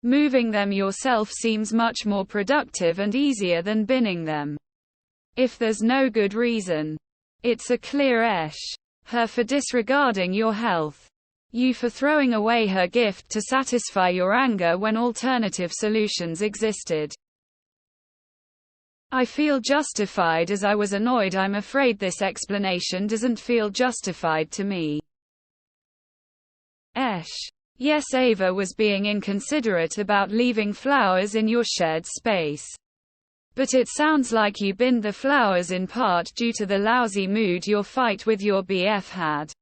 Moving them yourself seems much more productive and easier than binning them. If there's no good reason, it's a clear her for disregarding your health. You for throwing away her gift to satisfy your anger when alternative solutions existed. I feel justified as I was annoyed. I'm afraid this explanation doesn't feel justified to me. Yes, Ava was being inconsiderate about leaving flowers in your shared space. But it sounds like you binned the flowers in part due to the lousy mood your fight with your BF had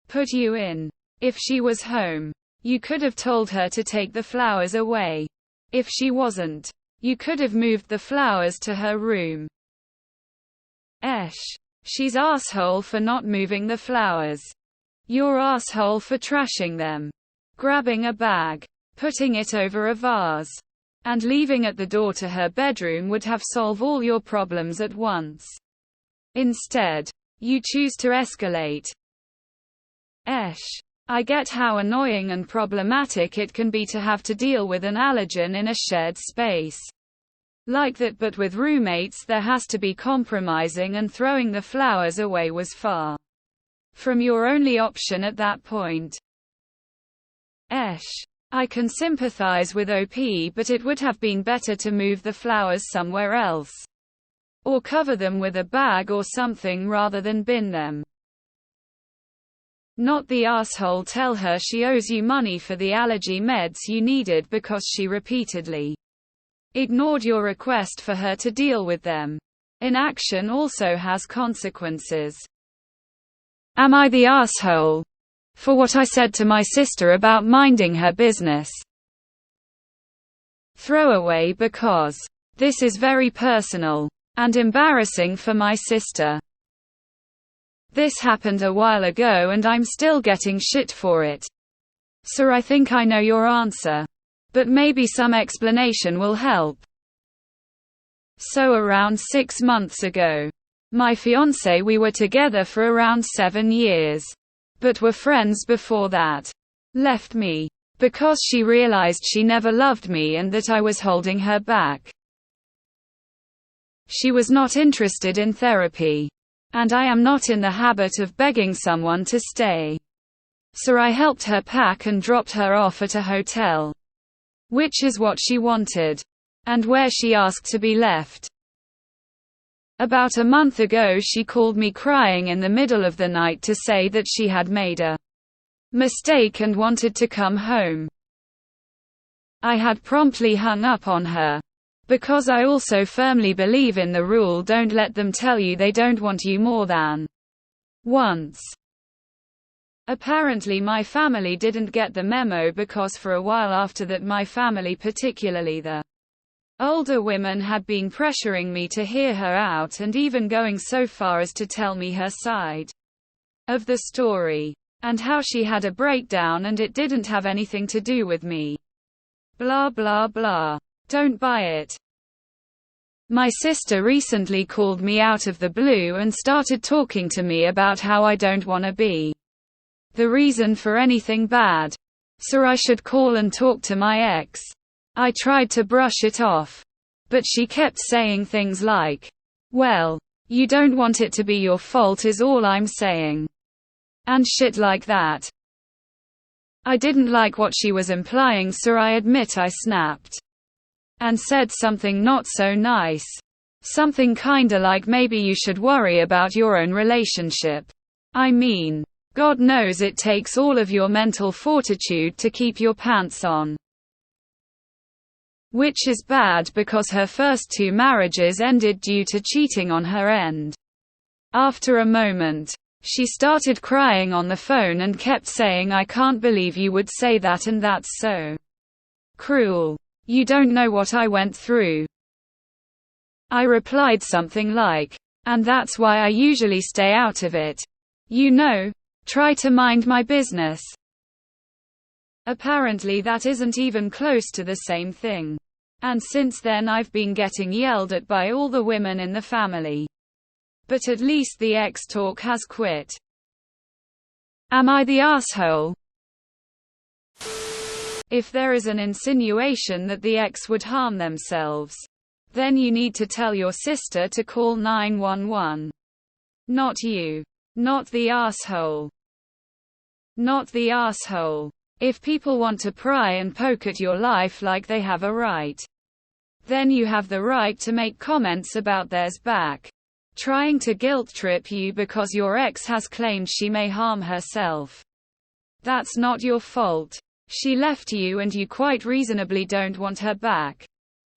put you in. If she was home, you could have told her to take the flowers away. If she wasn't, you could have moved the flowers to her room. She's asshole for not moving the flowers. You're asshole for trashing them. Grabbing a bag, putting it over a vase, and leaving at the door to her bedroom would have solved all your problems at once. Instead, you choose to escalate. I get how annoying and problematic it can be to have to deal with an allergen in a shared space like that, but with roommates there has to be compromising, and throwing the flowers away was far from your only option at that point. I can sympathize with OP, but it would have been better to move the flowers somewhere else. Or cover them with a bag or something rather than bin them. Not the asshole. Tell her she owes you money for the allergy meds you needed because she repeatedly ignored your request for her to deal with them. Inaction also has consequences. Am I the asshole for what I said to my sister about minding her business? Throwaway, because this is very personal and embarrassing for my sister. This happened a while ago and I'm still getting shit for it. Sir, I think I know your answer, but maybe some explanation will help. So around 6 months ago, my fiancé, we were together for around 7 years, but were friends before that, left me because she realized she never loved me and that I was holding her back. She was not interested in therapy, and I am not in the habit of begging someone to stay. So I helped her pack and dropped her off at a hotel, which is what she wanted, and where she asked to be left. About a month ago she called me crying in the middle of the night to say that she had made a mistake and wanted to come home. I had promptly hung up on her. Because I also firmly believe in the rule, don't let them tell you they don't want you more than once. Apparently my family didn't get the memo, because for a while after that my family, particularly the older women, had been pressuring me to hear her out, and even going so far as to tell me her side of the story, and how she had a breakdown and it didn't have anything to do with me. Blah blah blah. Don't buy it. My sister recently called me out of the blue and started talking to me about how I don't want to be the reason for anything bad. So I should call and talk to my ex. I tried to brush it off, but she kept saying things like, "Well, you don't want it to be your fault is all I'm saying," and shit like that. I didn't like what she was implying, so I admit I snapped and said something not so nice. Something kinda like, maybe you should worry about your own relationship. I mean, God knows it takes all of your mental fortitude to keep your pants on. Which is bad, because her first 2 marriages ended due to cheating on her end. After a moment, she started crying on the phone and kept saying, "I can't believe you would say that, and that's so cruel. You don't know what I went through." I replied something like, "And that's why I usually stay out of it. You know, try to mind my business." Apparently that isn't even close to the same thing. And since then I've been getting yelled at by all the women in the family. But at least the ex talk has quit. Am I the asshole? If there is an insinuation that the ex would harm themselves, then you need to tell your sister to call 911. Not you. Not the asshole. Not the asshole. If people want to pry and poke at your life like they have a right, then you have the right to make comments about theirs back. Trying to guilt trip you because your ex has claimed she may harm herself. That's not your fault. She left you and you quite reasonably don't want her back.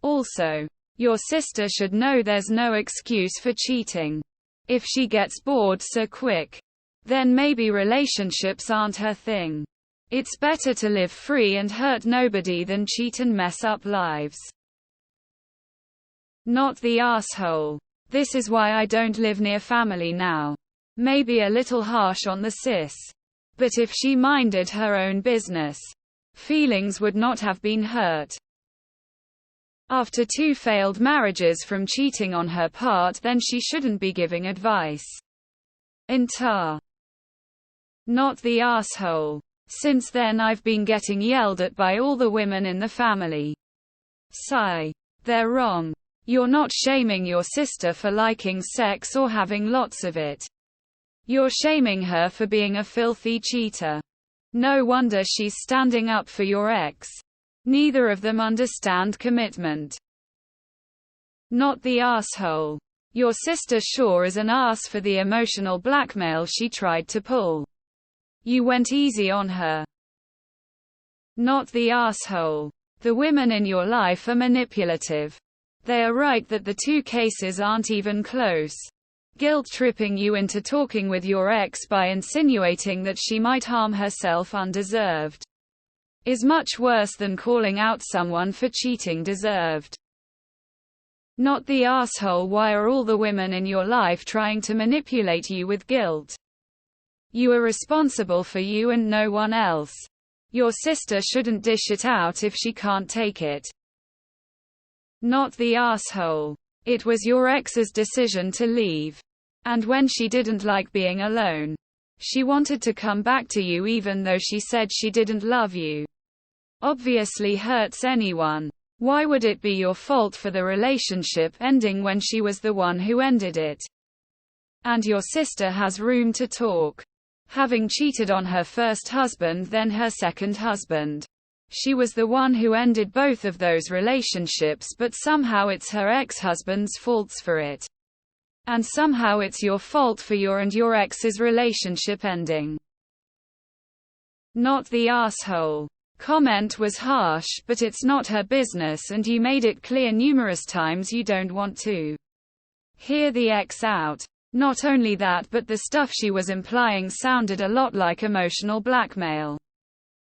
Also, your sister should know there's no excuse for cheating. If she gets bored so quick, then maybe relationships aren't her thing. It's better to live free and hurt nobody than cheat and mess up lives. Not the asshole. This is why I don't live near family now. Maybe a little harsh on the sis. But if she minded her own business, feelings would not have been hurt. After 2 failed marriages from cheating on her part, then she shouldn't be giving advice. Intar. Not the asshole. Since then I've been getting yelled at by all the women in the family. Sigh. They're wrong. You're not shaming your sister for liking sex or having lots of it. You're shaming her for being a filthy cheater. No wonder she's standing up for your ex. Neither of them understand commitment. Not the asshole. Your sister sure is an ass for the emotional blackmail she tried to pull. You went easy on her. Not the asshole. The women in your life are manipulative. They are right that the 2 cases aren't even close. Guilt-tripping you into talking with your ex by insinuating that she might harm herself undeserved is much worse than calling out someone for cheating deserved. Not the asshole. Why are all the women in your life trying to manipulate you with guilt? You are responsible for you and no one else. Your sister shouldn't dish it out if she can't take it. Not the asshole. It was your ex's decision to leave. And when she didn't like being alone, she wanted to come back to you even though she said she didn't love you. Obviously hurts anyone. Why would it be your fault for the relationship ending when she was the one who ended it? And your sister has room to talk. Having cheated on her first husband, then her second husband. She was the one who ended both of those relationships, but somehow it's her ex-husband's faults for it. And somehow it's your fault for your and your ex's relationship ending. Not the asshole. comment was harsh, but it's not her business and you made it clear numerous times you don't want to hear the ex out. Not only that, but the stuff she was implying sounded a lot like emotional blackmail.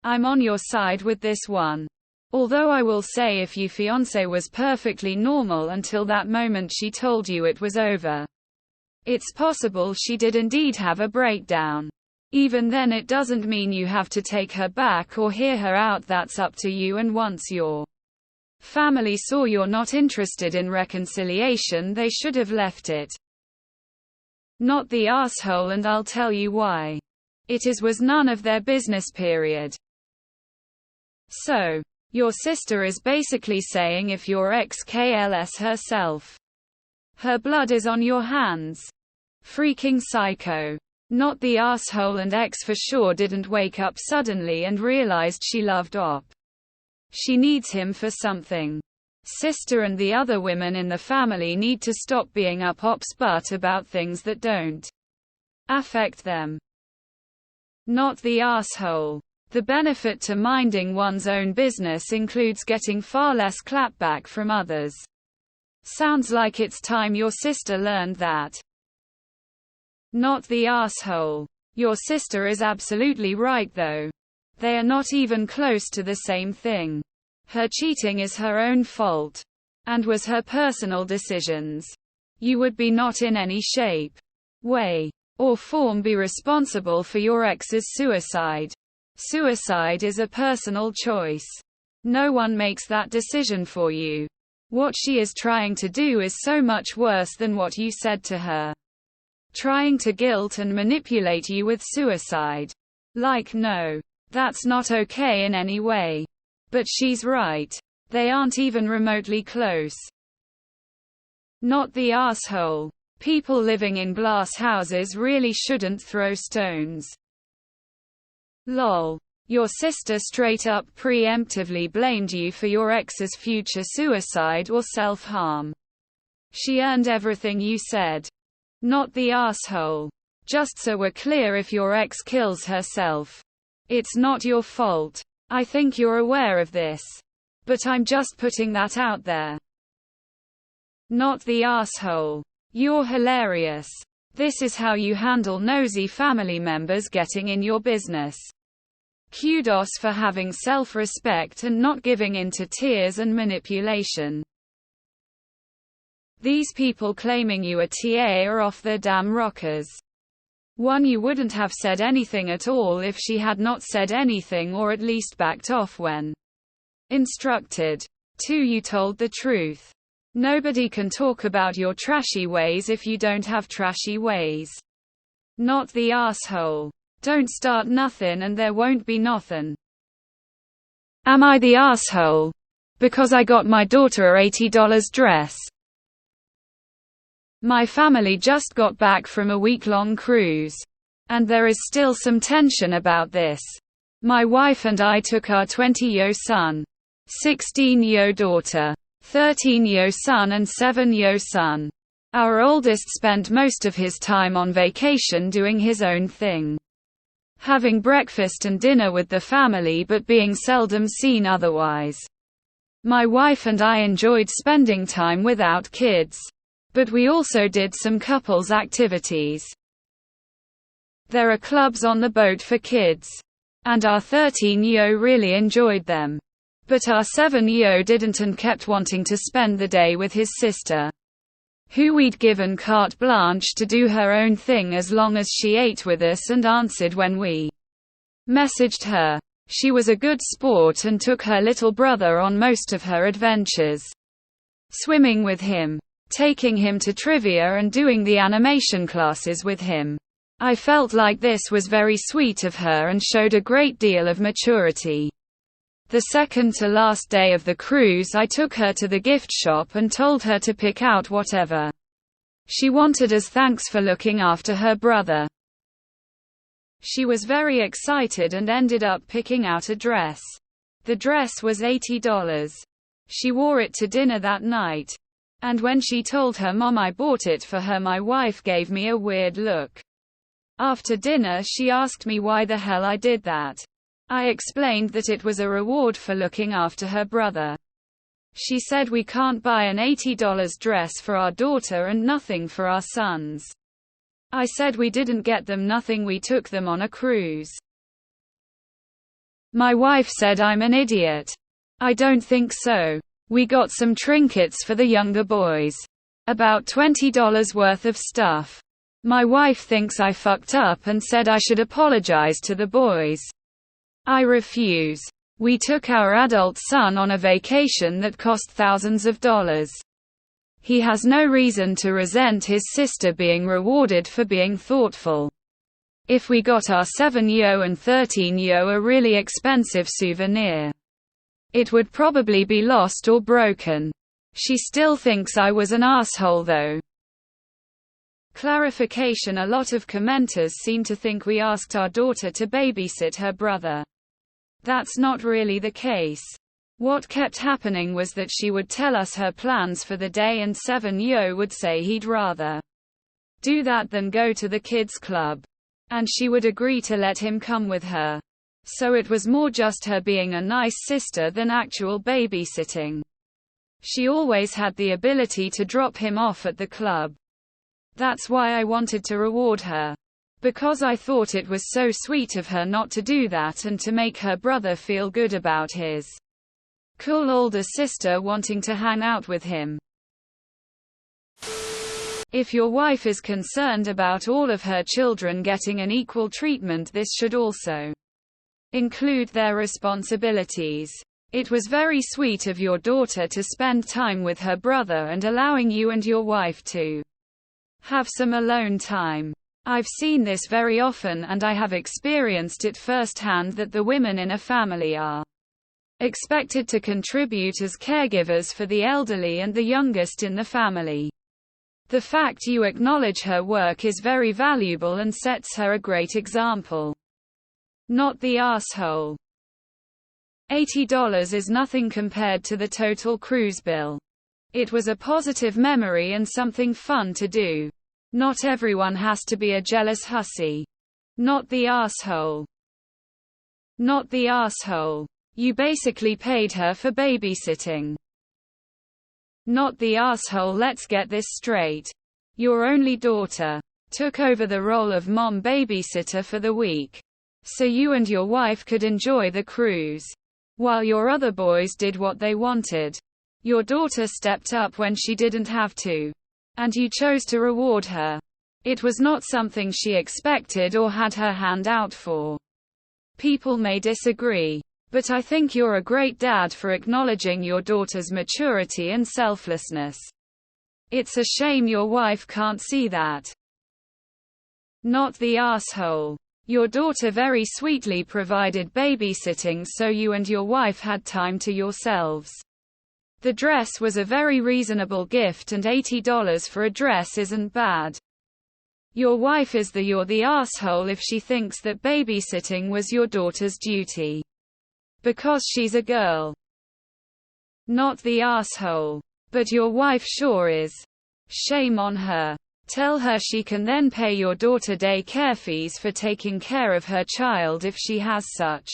I'm on your side with this one. Although I will say if your fiancé was perfectly normal until that moment she told you it was over. It's possible she did indeed have a breakdown. Even then it doesn't mean you have to take her back or hear her out, that's up to you, and once your family saw you're not interested in reconciliation they should have left it. Not the asshole, and I'll tell you why. Was none of their business, period. So, your sister is basically saying if your ex kills herself, her blood is on your hands. Freaking psycho. Not the asshole, and ex for sure didn't wake up suddenly and realized she loved Op. She needs him for something. Sister and the other women in the family need to stop being up Op's butt about things that don't affect them. Not the asshole. The benefit to minding one's own business includes getting far less clapback from others. Sounds like it's time your sister learned that. Not the asshole. Your sister is absolutely right though. They are not even close to the same thing. Her cheating is her own fault. And was her personal decisions. You would be not in any shape, way, or form be responsible for your ex's suicide. Suicide is a personal choice. No one makes that decision for you. What she is trying to do is so much worse than what you said to her. Trying to guilt and manipulate you with suicide. Like, no. That's not okay in any way. But she's right. They aren't even remotely close. Not the asshole. People living in glass houses really shouldn't throw stones. Lol. Your sister straight up preemptively blamed you for your ex's future suicide or self-harm. She earned everything you said. Not the asshole. Just so we're clear, if your ex kills herself, it's not your fault. I think you're aware of this. But I'm just putting that out there. Not the asshole. You're hilarious. This is how you handle nosy family members getting in your business. Kudos for having self-respect and not giving in to tears and manipulation. These people claiming you a TA are off their damn rockers. 1. You wouldn't have said anything at all if she had not said anything, or at least backed off when instructed. 2. You told the truth. Nobody can talk about your trashy ways if you don't have trashy ways. Not the asshole. Don't start nothing and there won't be nothin'. Am I the asshole? Because I got my daughter a $80 dress. My family just got back from a week-long cruise. And there is still some tension about this. My wife and I took our 20-year son, 16-year daughter, 13-year son and 7-year son. Our oldest spent most of his time on vacation doing his own thing. Having breakfast and dinner with the family but being seldom seen otherwise. My wife and I enjoyed spending time without kids. But we also did some couples activities. There are clubs on the boat for kids. And our 13-year really enjoyed them. But our 7-year didn't and kept wanting to spend the day with his sister, who we'd given carte blanche to do her own thing as long as she ate with us and answered when we messaged her. She was a good sport and took her little brother on most of her adventures. Swimming with him, taking him to trivia and doing the animation classes with him. I felt like this was very sweet of her and showed a great deal of maturity. The second to last day of the cruise, I took her to the gift shop and told her to pick out whatever she wanted as thanks for looking after her brother. She was very excited and ended up picking out a dress. The dress was $80. She wore it to dinner that night. And when she told her mom I bought it for her, my wife gave me a weird look. After dinner she asked me why the hell I did that. I explained that it was a reward for looking after her brother. She said we can't buy an $80 dress for our daughter and nothing for our sons. I said we didn't get them nothing, we took them on a cruise. My wife said I'm an idiot. I don't think so. We got some trinkets for the younger boys. About $20 worth of stuff. My wife thinks I fucked up and said I should apologize to the boys. I refuse. We took our adult son on a vacation that cost thousands of dollars. He has no reason to resent his sister being rewarded for being thoughtful. If we got our 7-yo and 13-yo a really expensive souvenir, it would probably be lost or broken. She still thinks I was an asshole though. Clarification: a lot of commenters seem to think we asked our daughter to babysit her brother. That's not really the case. What kept happening was that she would tell us her plans for the day and 7-yo would say he'd rather do that than go to the kids' club. And she would agree to let him come with her. So it was more just her being a nice sister than actual babysitting. She always had the ability to drop him off at the club. That's why I wanted to reward her. Because I thought it was so sweet of her not to do that and to make her brother feel good about his cool older sister wanting to hang out with him. If your wife is concerned about all of her children getting an equal treatment, this should also include their responsibilities. It was very sweet of your daughter to spend time with her brother and allowing you and your wife to have some alone time. I've seen this very often and I have experienced it firsthand that the women in a family are expected to contribute as caregivers for the elderly and the youngest in the family. The fact you acknowledge her work is very valuable and sets her a great example. Not the asshole. $80 is nothing compared to the total cruise bill. It was a positive memory and something fun to do. Not everyone has to be a jealous hussy. Not the asshole. Not the asshole. You basically paid her for babysitting. Not the asshole. Let's get this straight. Your only daughter took over the role of mom babysitter for the week, so you and your wife could enjoy the cruise, while your other boys did what they wanted. Your daughter stepped up when she didn't have to, and you chose to reward her. It was not something she expected or had her hand out for. People may disagree, but I think you're a great dad for acknowledging your daughter's maturity and selflessness. It's a shame your wife can't see that. Not the asshole. Your daughter very sweetly provided babysitting so you and your wife had time to yourselves. The dress was a very reasonable gift and $80 for a dress isn't bad. Your wife is you're the asshole if she thinks that babysitting was your daughter's duty. Because she's a girl. Not the asshole. But your wife sure is. Shame on her. Tell her she can then pay your daughter daycare fees for taking care of her child if she has such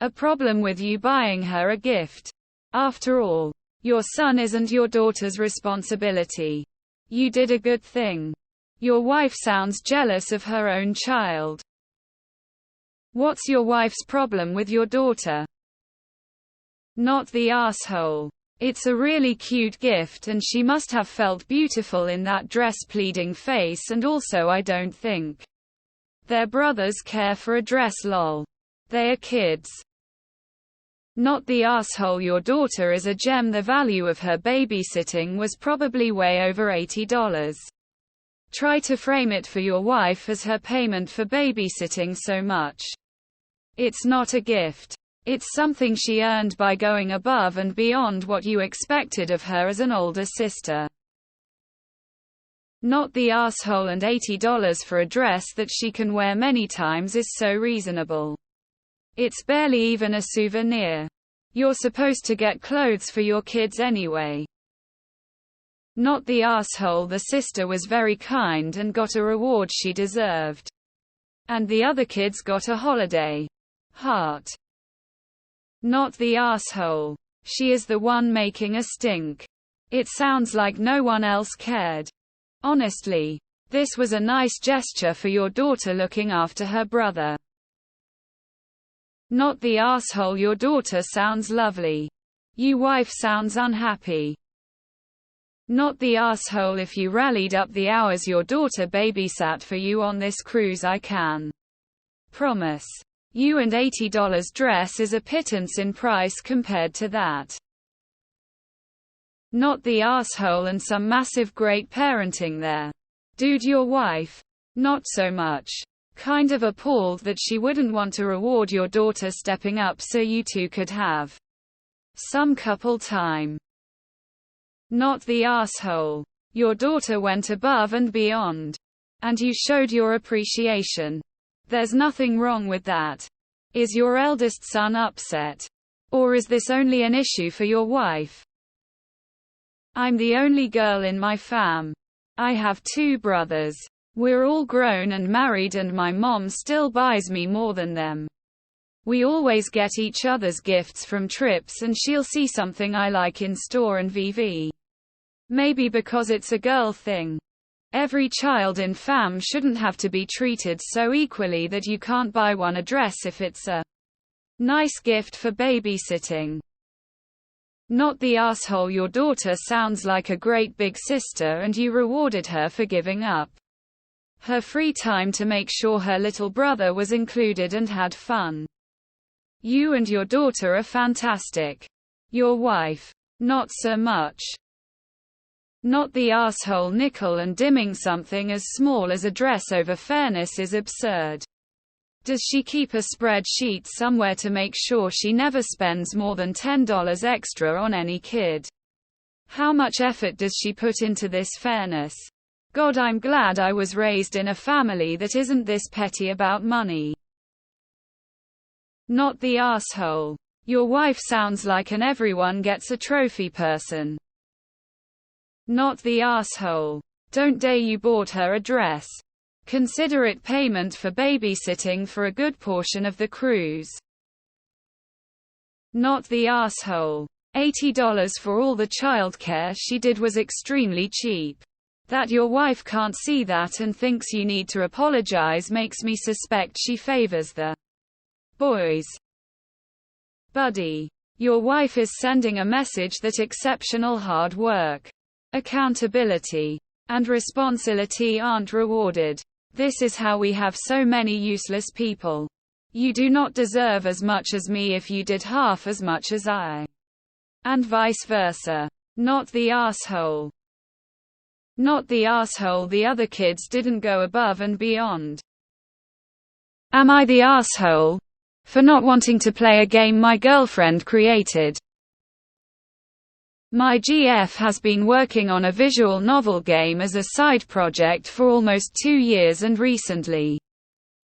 a problem with you buying her a gift. After all, your son isn't your daughter's responsibility. You did a good thing. Your wife sounds jealous of her own child. What's your wife's problem with your daughter? Not the asshole. It's a really cute gift and she must have felt beautiful in that dress, pleading face, and also I don't think their brothers care for a dress, lol. They are kids. Not the asshole. Your daughter is a gem. The value of her babysitting was probably way over $80. Try to frame it for your wife as her payment for babysitting so much. It's not a gift. It's something she earned by going above and beyond what you expected of her as an older sister. Not the asshole. And $80 for a dress that she can wear many times is so reasonable. It's barely even a souvenir. You're supposed to get clothes for your kids anyway. Not the asshole. The sister was very kind and got a reward she deserved. And the other kids got a holiday. Heart. Not the asshole. She is the one making a stink. It sounds like no one else cared. Honestly. This was a nice gesture for your daughter looking after her brother. Not the asshole. Your daughter sounds lovely. You wife sounds unhappy. Not the asshole. If you rallied up the hours your daughter babysat for you on this cruise, I can promise you and $80 dress is a pittance in price compared to that. Not the asshole. And some massive great parenting there. Dude, your wife? Not so much. Kind of appalled that she wouldn't want to reward your daughter stepping up so you two could have some couple time. Not the asshole. Your daughter went above and beyond. And you showed your appreciation. There's nothing wrong with that. Is your eldest son upset? Or is this only an issue for your wife? I'm the only girl in my fam. I have 2 brothers. We're all grown and married and my mom still buys me more than them. We always get each other's gifts from trips and she'll see something I like in store and VV. Maybe because it's a girl thing. Every child in fam shouldn't have to be treated so equally that you can't buy one a dress if it's a nice gift for babysitting. Not the asshole. Your daughter sounds like a great big sister and you rewarded her for giving up her free time to make sure her little brother was included and had fun. You and your daughter are fantastic. Your wife? Not so much. Not the asshole. Nickel and dimming something as small as a dress over fairness is absurd. Does she keep a spreadsheet somewhere to make sure she never spends more than $10 extra on any kid? How much effort does she put into this fairness? God, I'm glad I was raised in a family that isn't this petty about money. Not the asshole. Your wife sounds like an everyone gets a trophy person. Not the asshole. Don't dare you bought her a dress. Consider it payment for babysitting for a good portion of the cruise. Not the asshole. $80 for all the childcare she did was extremely cheap. That your wife can't see that and thinks you need to apologize makes me suspect she favors the boys. Buddy. Your wife is sending a message that exceptional hard work, accountability, and responsibility aren't rewarded. This is how we have so many useless people. You do not deserve as much as me if you did half as much as I. And vice versa. Not the asshole. Not the asshole. The other kids didn't go above and beyond. Am I the asshole for not wanting to play a game my girlfriend created? My GF has been working on a visual novel game as a side project for almost 2 years and recently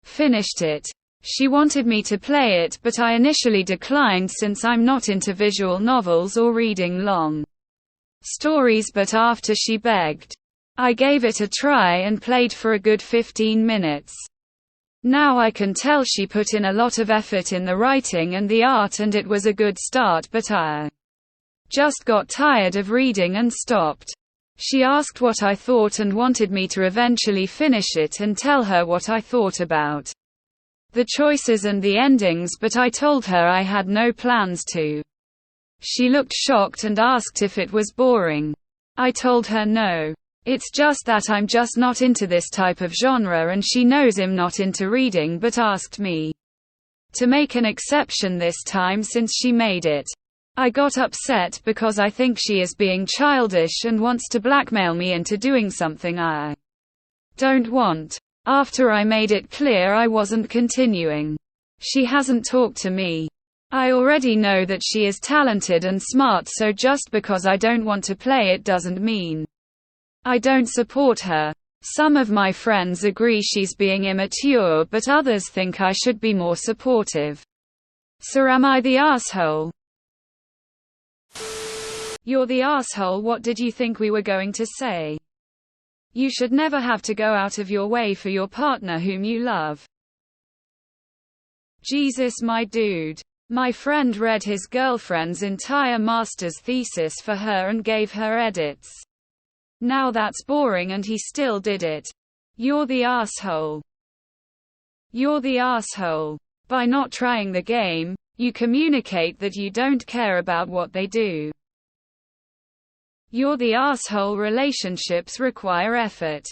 finished it. She wanted me to play it, but I initially declined since I'm not into visual novels or reading long stories, but after she begged, I gave it a try and played for a good 15 minutes. Now I can tell she put in a lot of effort in the writing and the art, and it was a good start, but I just got tired of reading and stopped. She asked what I thought and wanted me to eventually finish it and tell her what I thought about the choices and the endings, but I told her I had no plans to. She looked shocked and asked if it was boring. I told her no. It's just that I'm just not into this type of genre, and she knows I'm not into reading, but asked me to make an exception this time since she made it. I got upset because I think she is being childish and wants to blackmail me into doing something I don't want. After I made it clear I wasn't continuing, she hasn't talked to me. I already know that she is talented and smart, so just because I don't want to play it doesn't mean I don't support her. Some of my friends agree she's being immature, but others think I should be more supportive. So am I the asshole? You're the asshole. What did you think we were going to say? You should never have to go out of your way for your partner whom you love. Jesus, my dude. My friend read his girlfriend's entire master's thesis for her and gave her edits. Now that's boring and he still did it. You're the asshole. You're the asshole. By not trying the game, you communicate that you don't care about what they do. You're the asshole. Relationships require effort.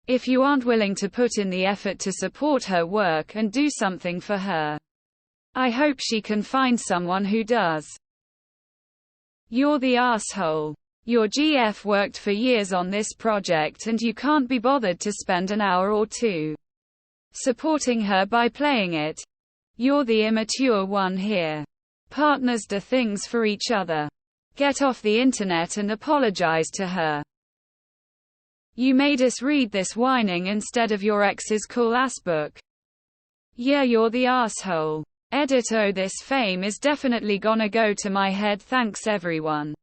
If you aren't willing to put in the effort to support her work and do something for her, I hope she can find someone who does. You're the asshole. Your GF worked for years on this project and you can't be bothered to spend an hour or two supporting her by playing it. You're the immature one here. Partners do things for each other. Get off the internet and apologize to her. You made us read this whining instead of your ex's cool-ass book. Yeah, you're the asshole. Edit. Oh, this fame is definitely gonna go to my head. Thanks everyone.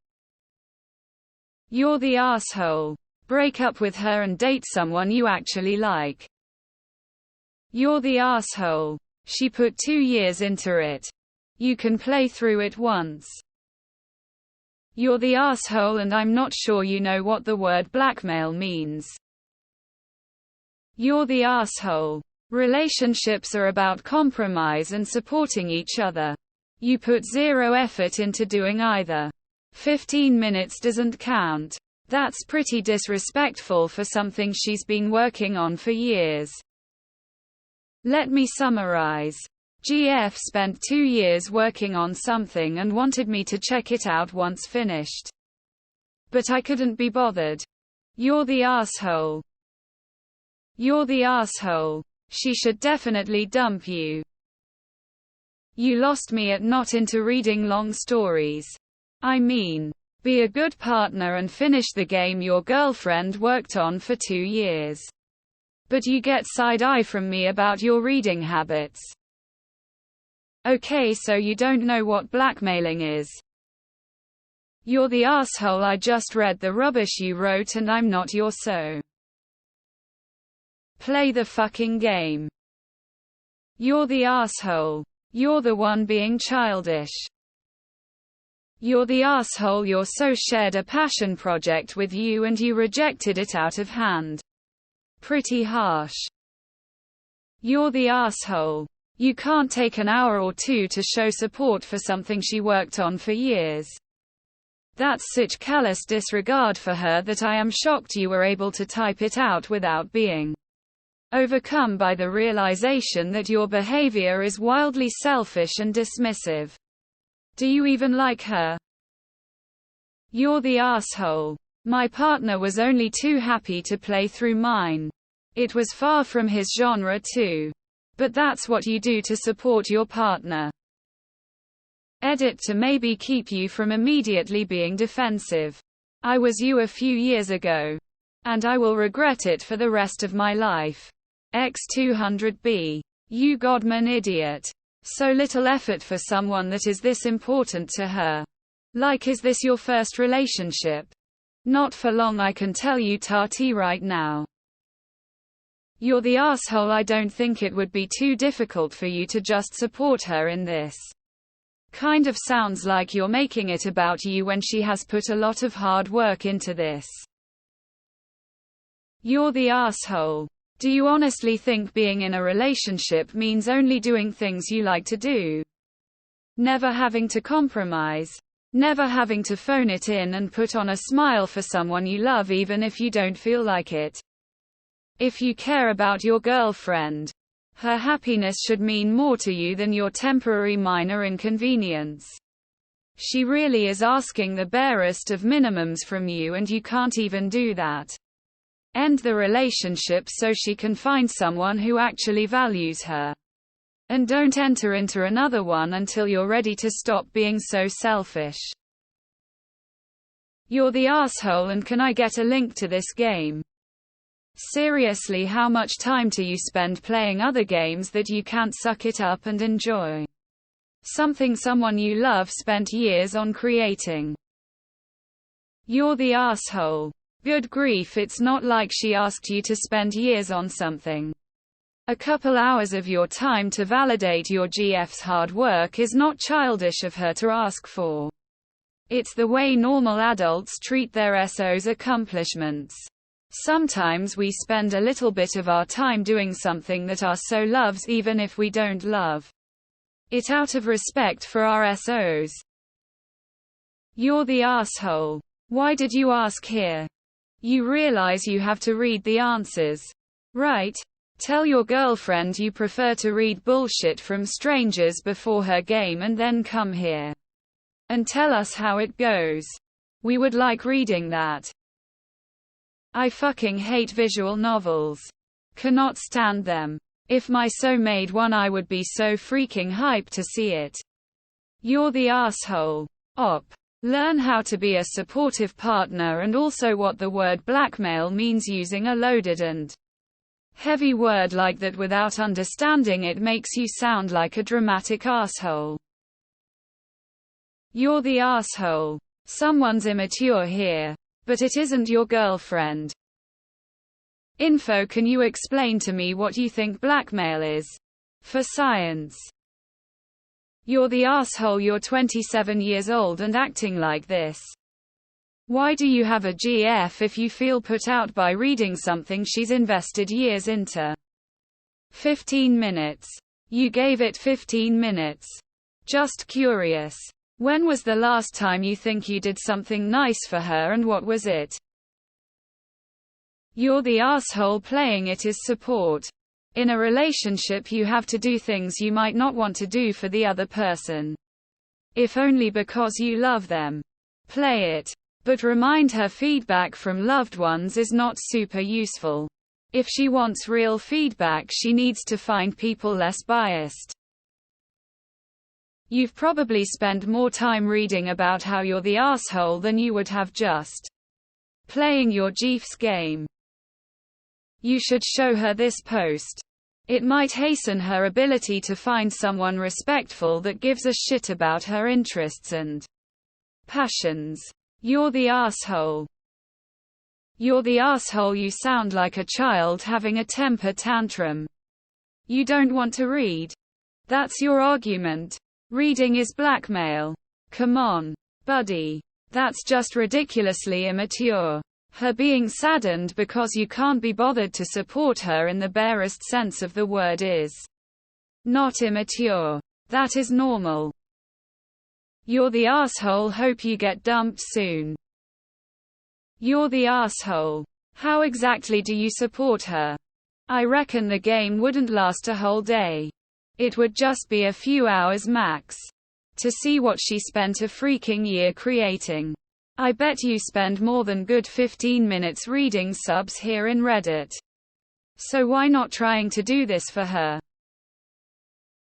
You're the asshole. Break up with her and date someone you actually like. You're the asshole. She put 2 years into it. You can play through it once. You're the asshole and I'm not sure you know what the word blackmail means. You're the asshole. Relationships are about compromise and supporting each other. You put 0 effort into doing either. 15 minutes doesn't count. That's pretty disrespectful for something she's been working on for years. Let me summarize. GF spent 2 years working on something and wanted me to check it out once finished. But I couldn't be bothered. You're the asshole. You're the asshole. She should definitely dump you. You lost me at not into reading long stories. I mean, be a good partner and finish the game your girlfriend worked on for 2 years. But you get side-eye from me about your reading habits. Okay, so you don't know what blackmailing is. You're the asshole. I just read the rubbish you wrote and I'm not your so. Play the fucking game. You're the asshole. You're the one being childish. You're the asshole. Your so shared a passion project with you and you rejected it out of hand. Pretty harsh. You're the asshole. You can't take an hour or two to show support for something she worked on for years. That's such callous disregard for her that I am shocked you were able to type it out without being overcome by the realization that your behavior is wildly selfish and dismissive. Do you even like her? You're the asshole. My partner was only too happy to play through mine. It was far from his genre too. But that's what you do to support your partner. Edit. To maybe keep you from immediately being defensive. I was you a few years ago. And I will regret it for the rest of my life. X200B. You Godman idiot. So little effort for someone that is this important to her. Like, is this your first relationship? Not for long, I can tell you, Tati, right now. You're the asshole. I don't think it would be too difficult for you to just support her in this. Kind of sounds like you're making it about you when she has put a lot of hard work into this. You're the asshole. Do you honestly think being in a relationship means only doing things you like to do? Never having to compromise? Never having to phone it in and put on a smile for someone you love even if you don't feel like it? If you care about your girlfriend, her happiness should mean more to you than your temporary minor inconvenience. She really is asking the barest of minimums from you and you can't even do that. End the relationship so she can find someone who actually values her. And don't enter into another one until you're ready to stop being so selfish. You're the asshole, and can I get a link to this game? Seriously, how much time do you spend playing other games that you can't suck it up and enjoy? Something someone you love spent years on creating. You're the asshole. Good grief, it's not like she asked you to spend years on something. A couple hours of your time to validate your GF's hard work is not childish of her to ask for. It's the way normal adults treat their SO's accomplishments. Sometimes we spend a little bit of our time doing something that our SO loves even if we don't love it out of respect for our SOs. You're the asshole. Why did you ask here? You realize you have to read the answers, right? Tell your girlfriend you prefer to read bullshit from strangers before her game and then come here and tell us how it goes. We would like reading that. I fucking hate visual novels. Cannot stand them. If my SO made one, I would be so freaking hyped to see it. You're the asshole. Op. Learn how to be a supportive partner and also what the word blackmail means using a loaded and heavy word like that without understanding it makes you sound like a dramatic asshole. You're the asshole. Someone's immature here. But it isn't your girlfriend. Info, can you explain to me what you think blackmail is? For science. You're the asshole. You're 27 years old and acting like this. Why do you have a GF if you feel put out by reading something she's invested years into? 15 minutes. You gave it 15 minutes. Just curious. When was the last time you think you did something nice for her and what was it? You're the asshole. Playing it is support. In a relationship you have to do things you might not want to do for the other person. If only because you love them. Play it. But remind her feedback from loved ones is not super useful. If she wants real feedback, she needs to find people less biased. You've probably spent more time reading about how you're the asshole than you would have just playing your GF's game. You should show her this post. It might hasten her ability to find someone respectful that gives a shit about her interests and passions. You're the asshole. You're the asshole. You sound like a child having a temper tantrum. You don't want to read. That's your argument. Reading is blackmail. Come on, buddy. That's just ridiculously immature. Her being saddened because you can't be bothered to support her in the barest sense of the word is not immature. That is normal. You're the asshole. Hope you get dumped soon. You're the asshole. How exactly do you support her? I reckon the game wouldn't last a whole day. It would just be a few hours max. To see what she spent a freaking year creating. I bet you spend more than good 15 minutes reading subs here in Reddit. So why not trying to do this for her?